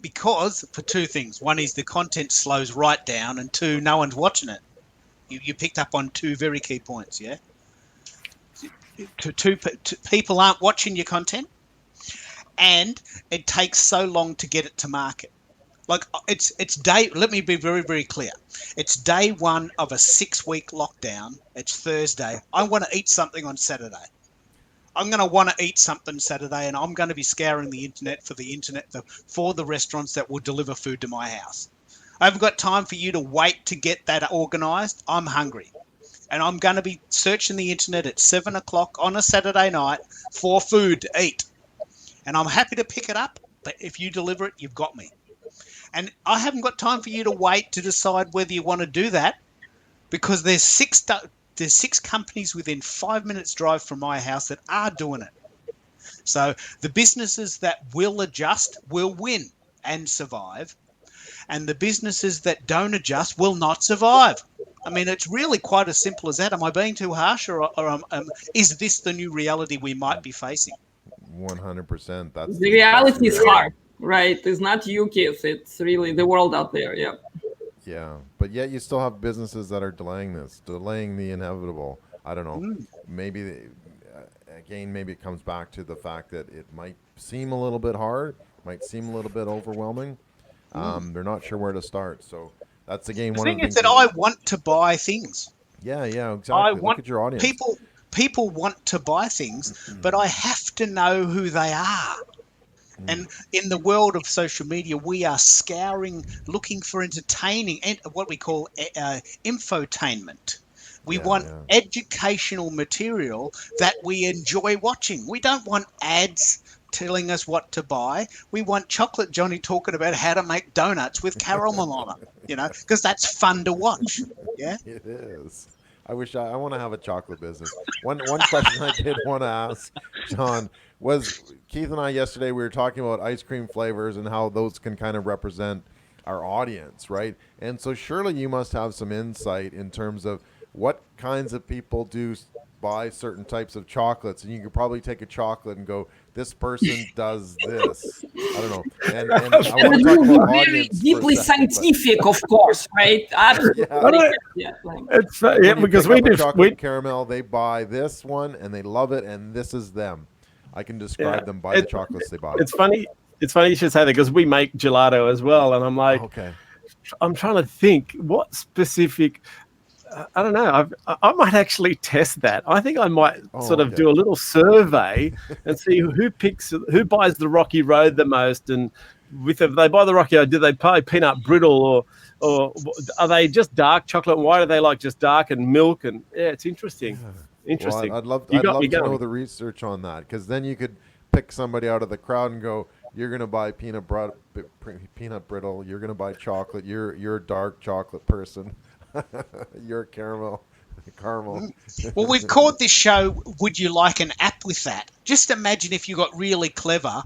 Because for 2 things. One is the content slows right down, and 2, no one's watching it. You picked up on 2 very key points, yeah? Two people aren't watching your content, and it takes so long to get it to market. Like let me be very, very clear. It's day 1 of a 6-week lockdown. It's Thursday. I want to eat something on Saturday. I'm going to want to eat something Saturday, and I'm going to be scouring the internet for the restaurants that will deliver food to my house. I haven't got time for you to wait to get that organized. I'm hungry, and I'm going to be searching the internet at 7 o'clock on a Saturday night for food to eat. And I'm happy to pick it up, but if you deliver it, you've got me. And I haven't got time for you to wait to decide whether you want to do that, because there's six companies within 5 minutes drive from my house that are doing it. So the businesses that will adjust will win and survive, and the businesses that don't adjust will not survive. I mean, it's really quite as simple as that. Am I being too harsh, or is this the new reality we might be facing? 100%. That's The reality is hard, right? It's not you, Keith. It's really the world out there. Yeah. Yeah, but yet you still have businesses that are delaying the inevitable. I don't know. Maybe again, maybe it comes back to the fact that it might seem a little bit hard, might seem a little bit overwhelming. They're not sure where to start. So that's again one of the things that I want to buy things. Yeah, exactly. Look at your audience. People want to buy things, but I have to know who they are. And in the world of social media, we are scouring, looking for entertaining and what we call infotainment. We want educational material that we enjoy watching. We don't want ads telling us what to buy. We want Chocolate Johnny talking about how to make donuts with caramel on them, because that's fun to watch. Yeah, it is. I wish I want to have a chocolate business. One question I did want to ask, John, was Keith and I yesterday, we were talking about ice cream flavors and how those can kind of represent our audience, right? And so surely you must have some insight in terms of what kinds of people do buy certain types of chocolates, and you could probably take a chocolate and go, this person does this. I don't know. And I want to talk about very deeply scientific, of course, right? Absolutely. It's because we do chocolate caramel. They buy this one and they love it, and this is them. I can describe them by the chocolates they buy. It's funny. It's funny you should say that, because we make gelato as well, and I'm like, okay. I'm trying to think what specific. I don't know. I might actually test that. I think I might sort of do a little survey and see who buys the Rocky Road the most, and if they buy the Rocky Road, do they buy peanut brittle or are they just dark chocolate? Why do they like just dark and milk? And it's interesting. Interesting. Well, I'd love to know the research on that, because then you could pick somebody out of the crowd and go, you're going to buy peanut brittle. You're going to buy chocolate. You're a dark chocolate person. You're caramel. Well, we've called this show, Would You Like an App with That? Just imagine if you got really clever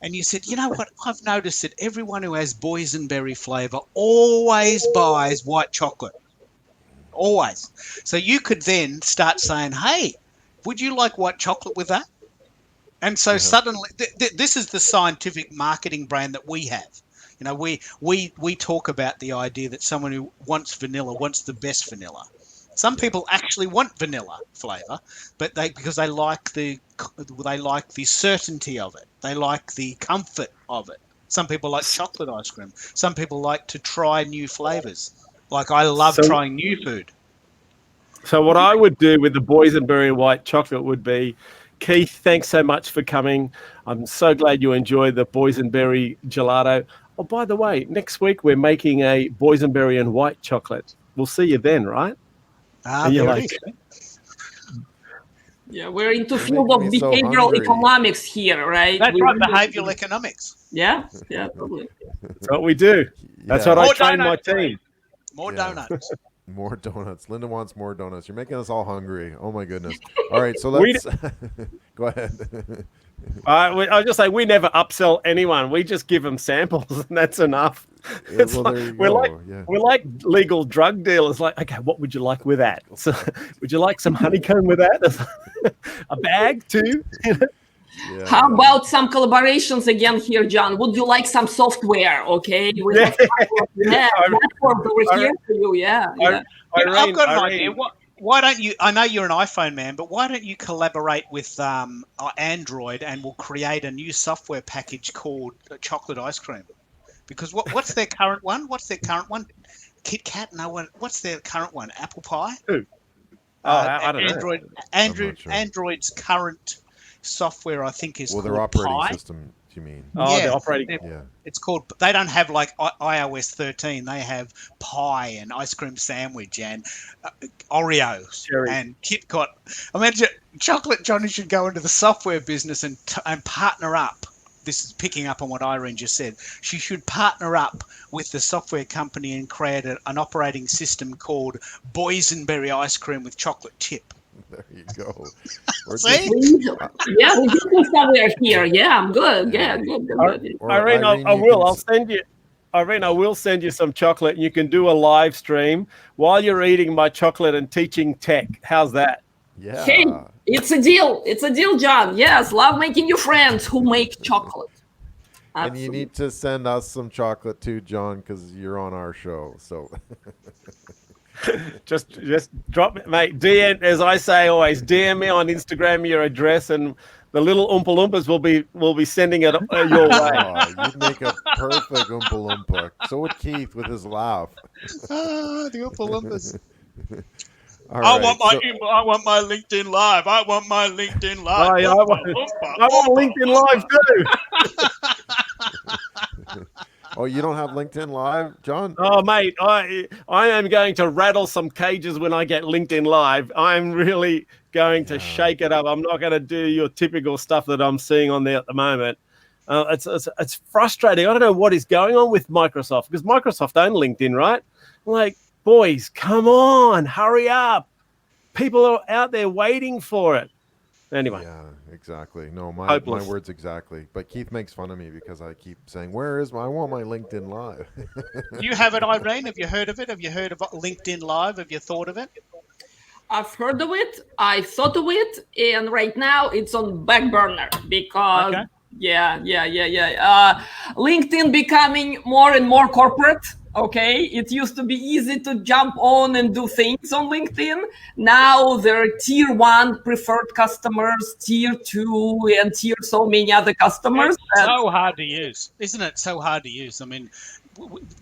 and you said, you know what, I've noticed that everyone who has boysenberry flavour always buys white chocolate. Always. So you could then start saying, hey, would you like white chocolate with that? And so suddenly, this is the scientific marketing brand that we have. We talk about the idea that someone who wants vanilla wants the best vanilla. Some people actually want vanilla flavor, but because they like the certainty of it. They like the comfort of it. Some people like chocolate ice cream. Some people like to try new flavors. Like I love trying new food. So what I would do with the boysenberry white chocolate would be, Keith, thanks so much for coming. I'm so glad you enjoyed the boysenberry gelato. Oh, by the way, next week we're making a boysenberry and white chocolate. We'll see you then, right? Yeah, we're into field of behavioral economics here, right? That's right, behavioral economics. Yeah, totally. That's what we do. That's what I train my team. More donuts. More donuts. Linda wants more donuts. You're making us all hungry. Oh my goodness. All right, so let's go ahead. I'll just say we never upsell anyone. We just give them samples, and that's enough. We're like legal drug dealers. Like, okay, what would you like with that? So, would you like some honeycomb with that? A bag too? How about some collaborations again here, John? Would you like some software? Okay, platforms over here for you. I've got an idea. Why don't you? I know you're an iPhone man, but why don't you collaborate with Android, and we'll create a new software package called Chocolate Ice Cream? Because what's their current one? Kit Kat? No one. What's their current one? Apple Pie? I don't know. Android's current software, I think, is called their operating Pie. system. You mean? The operating. It's called. They don't have like iOS 13. They have Pie and ice cream sandwich and Oreos and Kit Kat. I mean, Chocolate Johnny should go into the software business and partner up this is picking up on what Irene just said. She should partner up with the software company and create an operating system called boysenberry ice cream with chocolate chip. There you go. Or See? Yeah, we do somewhere here. Yeah, I'm good. Yeah, good. or Irene, Irene, I you will. can I'll send you. Irene, I will send you some chocolate. You can do a live stream while you're eating my chocolate and teaching tech. How's that? Yeah. Hey, it's a deal. It's a deal, John. Yes, love making new friends who make chocolate. And you need to send us some chocolate too, John, because you're on our show. So just drop it, mate. DM, as I say always, DM me on Instagram your address, and the little Oompa Loompas will be sending it your way. oh, you'd make a perfect Oompa Loompa. So would Keith with his laugh. The Oompa Loompas. All I right, want my LinkedIn Live. I want my LinkedIn Live. Oh, yeah, I want LinkedIn Live too. Oh, you don't have LinkedIn Live, John? Oh, mate, I am going to rattle some cages when I get LinkedIn Live. I'm really going to shake it up. I'm not going to do your typical stuff that I'm seeing on there at the moment. It's frustrating. I don't know what is going on with Microsoft, because Microsoft own LinkedIn, right? Like, boys, come on, hurry up. People are out there waiting for it. Anyway. Yeah, exactly. No, my Hopeless. words exactly. But Keith makes fun of me because I keep saying, I want my LinkedIn Live. You have it, Irene? Have you heard of it? Have you heard of LinkedIn Live? Have you thought of it? I've heard of it. I thought of it, and right now it's on back burner because LinkedIn becoming more and more corporate. Okay, it used to be easy to jump on and do things on LinkedIn. Now there are tier 1 preferred customers, tier 2, and tier so many other customers. It's so hard to use, isn't it? So hard to use. I mean,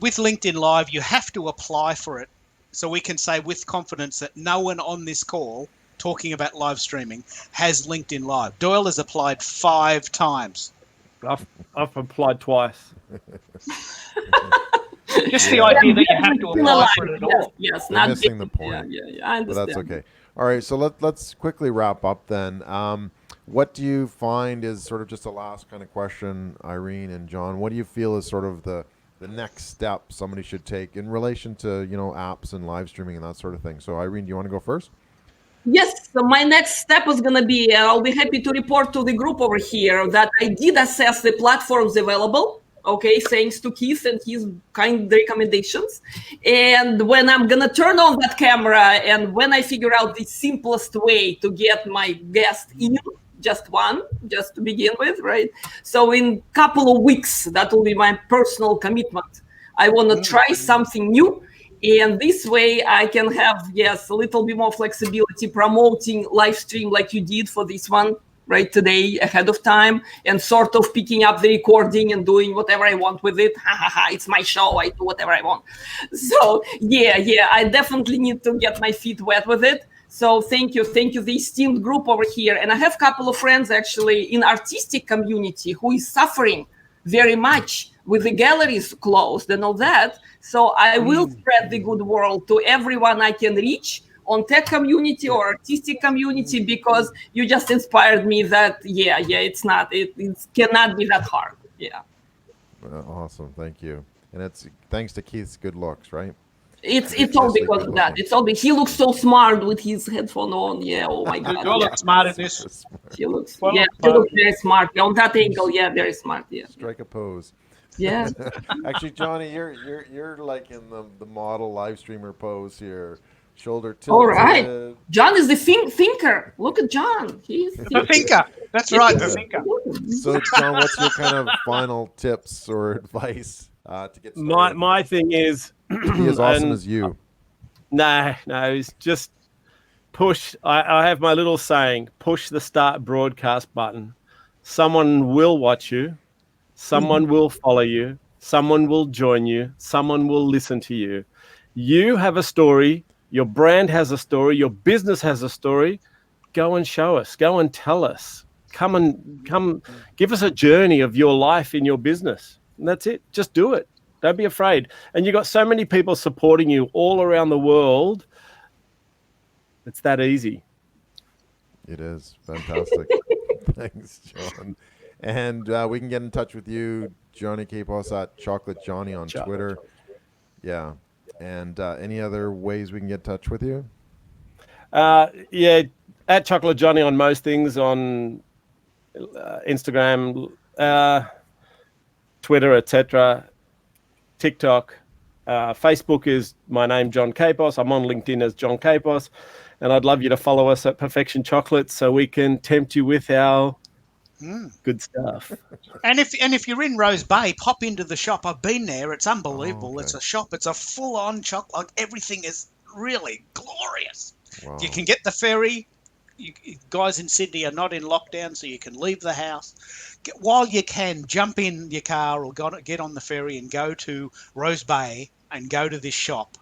with LinkedIn Live, you have to apply for it. So we can say with confidence that no one on this call talking about live streaming has LinkedIn Live. Doyle has applied 5 times. I've applied twice. Just the idea that you have to apply for it at all. Yes, You're missing the point. Yeah, I understand. But that's okay. All right, so let's quickly wrap up then. What do you find is sort of just a last kind of question, Irene and John? What do you feel is sort of the next step somebody should take in relation to apps and live streaming and that sort of thing? So Irene, do you want to go first? Yes, so my next step is going to be, I'll be happy to report to the group over here that I did assess the platforms available. Okay, thanks to Keith and his kind recommendations. And when I'm going to turn on that camera and when I figure out the simplest way to get my guest in, just to begin with, right? So in a couple of weeks, that will be my personal commitment. I want to try something new. And this way I can have, a little bit more flexibility promoting live stream like you did for this one, right, today ahead of time, and sort of picking up the recording and doing whatever I want with it. It's my show. I do whatever I want. So I definitely need to get my feet wet with it. So thank you, the esteemed group over here. And I have a couple of friends actually in artistic community who is suffering very much with the galleries closed and all that. So I will spread the good word to everyone I can reach on tech community or artistic community, because you just inspired me that, it cannot be that hard. Yeah. Awesome. Thank you. And it's thanks to Keith's good looks, right? It's all because of that. It's all because he looks so smart with his headphone on. Yeah. Oh my God. You all look smart at this. He looks very smart. On that angle, very smart. Yeah. Strike a pose. Yeah. Actually, Johnny, you're like in the model live streamer pose here. Shoulder tilted. All right. John is the thinker. Look at John. He's the thinker. That's right, the thinker. So, John, what's your kind of final tips or advice to get started? My thing is be as awesome as you. No, it's just push. I have my little saying: push the start broadcast button. Someone will watch you. Someone will follow you. Someone will join you. Someone will listen to you. You have a story. Your brand has a story. Your business has a story. Go and show us. Go and tell us. Come. Give us a journey of your life in your business. And that's it. Just do it. Don't be afraid. And you've got so many people supporting you all around the world. It's that easy. It is. Fantastic. Thanks, John. And we can get in touch with you, Johnny Capos, at Chocolate Johnny on Twitter. Yeah. And any other ways we can get in touch with you? Yeah, at Chocolate Johnny on most things, on Instagram, Twitter, etc., TikTok. Facebook is my name, John Capos. I'm on LinkedIn as John Capos. And I'd love you to follow us at Perfection Chocolate so we can tempt you with our good stuff. And if you're in Rose Bay, pop into the shop. I've been there. It's unbelievable. Oh, okay. It's a shop. It's a full-on chocolate. Like, everything is really glorious. Wow. You can get the ferry. You guys in Sydney are not in lockdown, so you can leave the house. While you can, jump in your car or get on the ferry and go to Rose Bay and go to this shop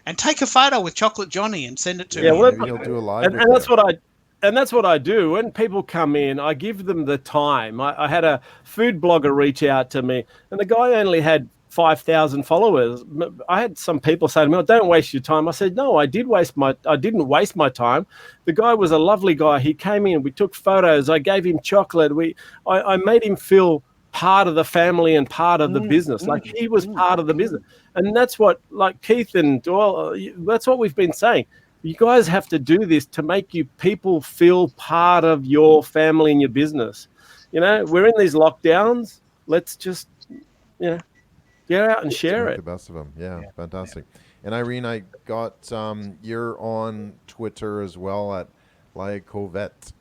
and take a photo with Chocolate Johnny and send it to me. Well, maybe he'll do a live. And that's what I do. When people come in, I give them the time. I had a food blogger reach out to me, and the guy only had 5,000 followers. I had some people say to me, "Oh, don't waste your time." I said, "No, I didn't waste my time. The guy was a lovely guy. He came in, we took photos. I gave him chocolate. I made him feel part of the family and part of the business. Like he was part of the business." And that's what, like Keith and Doyle, that's what we've been saying. You guys have to do this to make people feel part of your family and your business. You know, we're in these lockdowns. Let's just, get out and share it. The best of them. Yeah, fantastic. And Irene, I got you're on Twitter as well at Lycovet.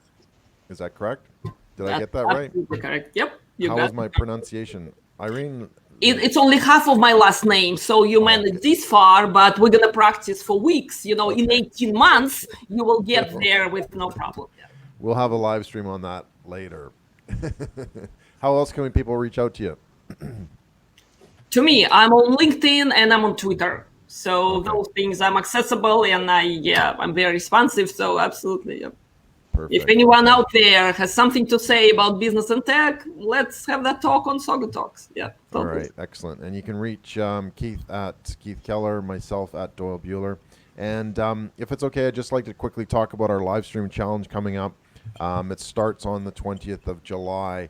Is that correct? Did I get that right? Correct. Yep. How was my pronunciation, Irene? It's only half of my last name, so you managed this far, but we're going to practice for weeks. In 18 months, you will get there with no problem. We'll have a live stream on that later. How else can people reach out to you? To me, I'm on LinkedIn and I'm on Twitter. So those things, I'm accessible and I'm very responsive. So absolutely, yeah. Perfect. If anyone out there has something to say about business and tech, let's have that talk on Soga Talks. Yeah. Totally. All right, excellent. And you can reach Keith at Keith Keller, myself at Doyle Bueller. And if it's okay, I'd just like to quickly talk about our live stream challenge coming up. It starts on the 20th of July.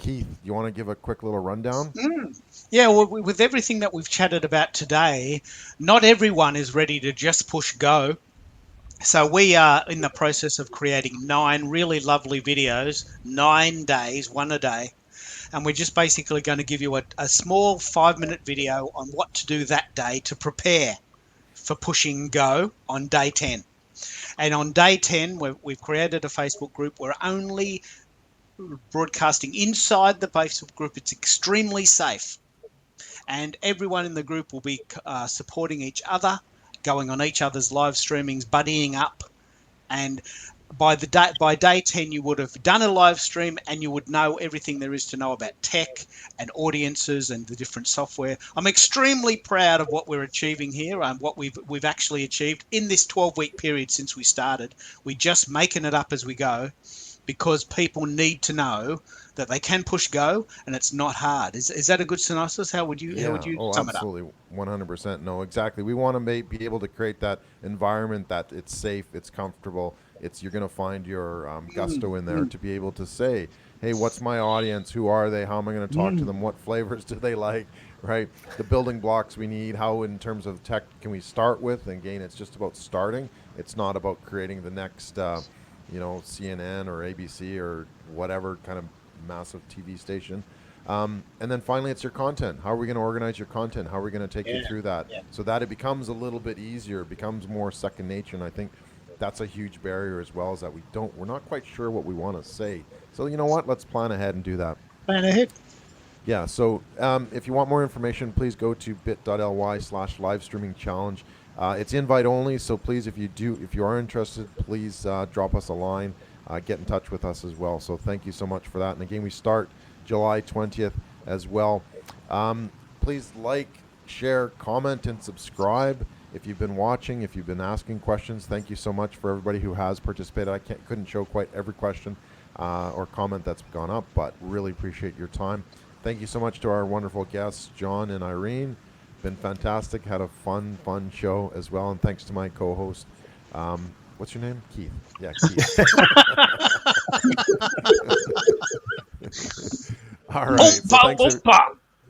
Keith, you want to give a quick little rundown? Yeah, well, with everything that we've chatted about today, not everyone is ready to just push go. So we are in the process of creating 9 really lovely videos, 9 days, one a day. And we're just basically going to give you a small 5-minute video on what to do that day to prepare for pushing go on day 10. And on day 10, we've created a Facebook group. We're only broadcasting inside the Facebook group. It's extremely safe. And everyone in the group will be supporting each other, going on each other's live streamings, buddying up. And by day 10, you would have done a live stream and you would know everything there is to know about tech and audiences and the different software. I'm extremely proud of what we're achieving here and what we've actually achieved in this 12-week period since we started. We're just making it up as we go, because people need to know that they can push go and it's not hard. Is that a good synopsis? How would you sum it up? Absolutely, 100%. No, exactly. We want to be able to create that environment that it's safe, it's comfortable. You're going to find your gusto in there to be able to say, hey, what's my audience? Who are they? How am I going to talk to them? What flavors do they like? Right? The building blocks we need. How, in terms of tech, can we start with? And again, it's just about starting. It's not about creating the next CNN or ABC or whatever kind of massive TV station. And then finally, it's your content. How are we going to organize your content? How are we going to take you through that so that it becomes a little bit easier, it becomes more second nature? And I think that's a huge barrier as well, is that we're not quite sure what we want to say. So you know what? Let's plan ahead and do that. Plan ahead. Yeah. So if you want more information, please go to bit.ly/livestreaming-challenge. It's invite only, so please, if you are interested, please drop us a line, get in touch with us as well. So thank you so much for that. And again, we start July 20th as well. Please like, share, comment, and subscribe. If you've been watching, if you've been asking questions, thank you so much for everybody who has participated. I couldn't show quite every question or comment that's gone up, but really appreciate your time. Thank you so much to our wonderful guests, John and Irene. Been fantastic. Had a fun show as well. And thanks to my co-host. What's your name? Keith. Yeah, Keith. All right. So Oompa thanks. loompa.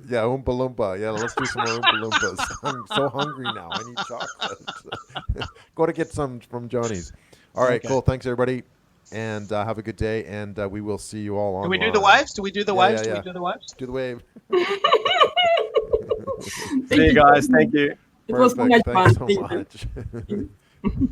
Yeah, Oompa Loompa. Yeah, let's do some more Oompa Loompas. I'm so hungry now. I need chocolate. Go to get some from Johnny's. All right, Okay. cool. Thanks, everybody. And have a good day. And we will see you all Do online. we do the waves? Do we do the Yeah, waves? yeah, Do yeah. we do the waves? Do the wave. See you guys. Thank you. It was so Perfect. much fun. Thanks so Thank you. much.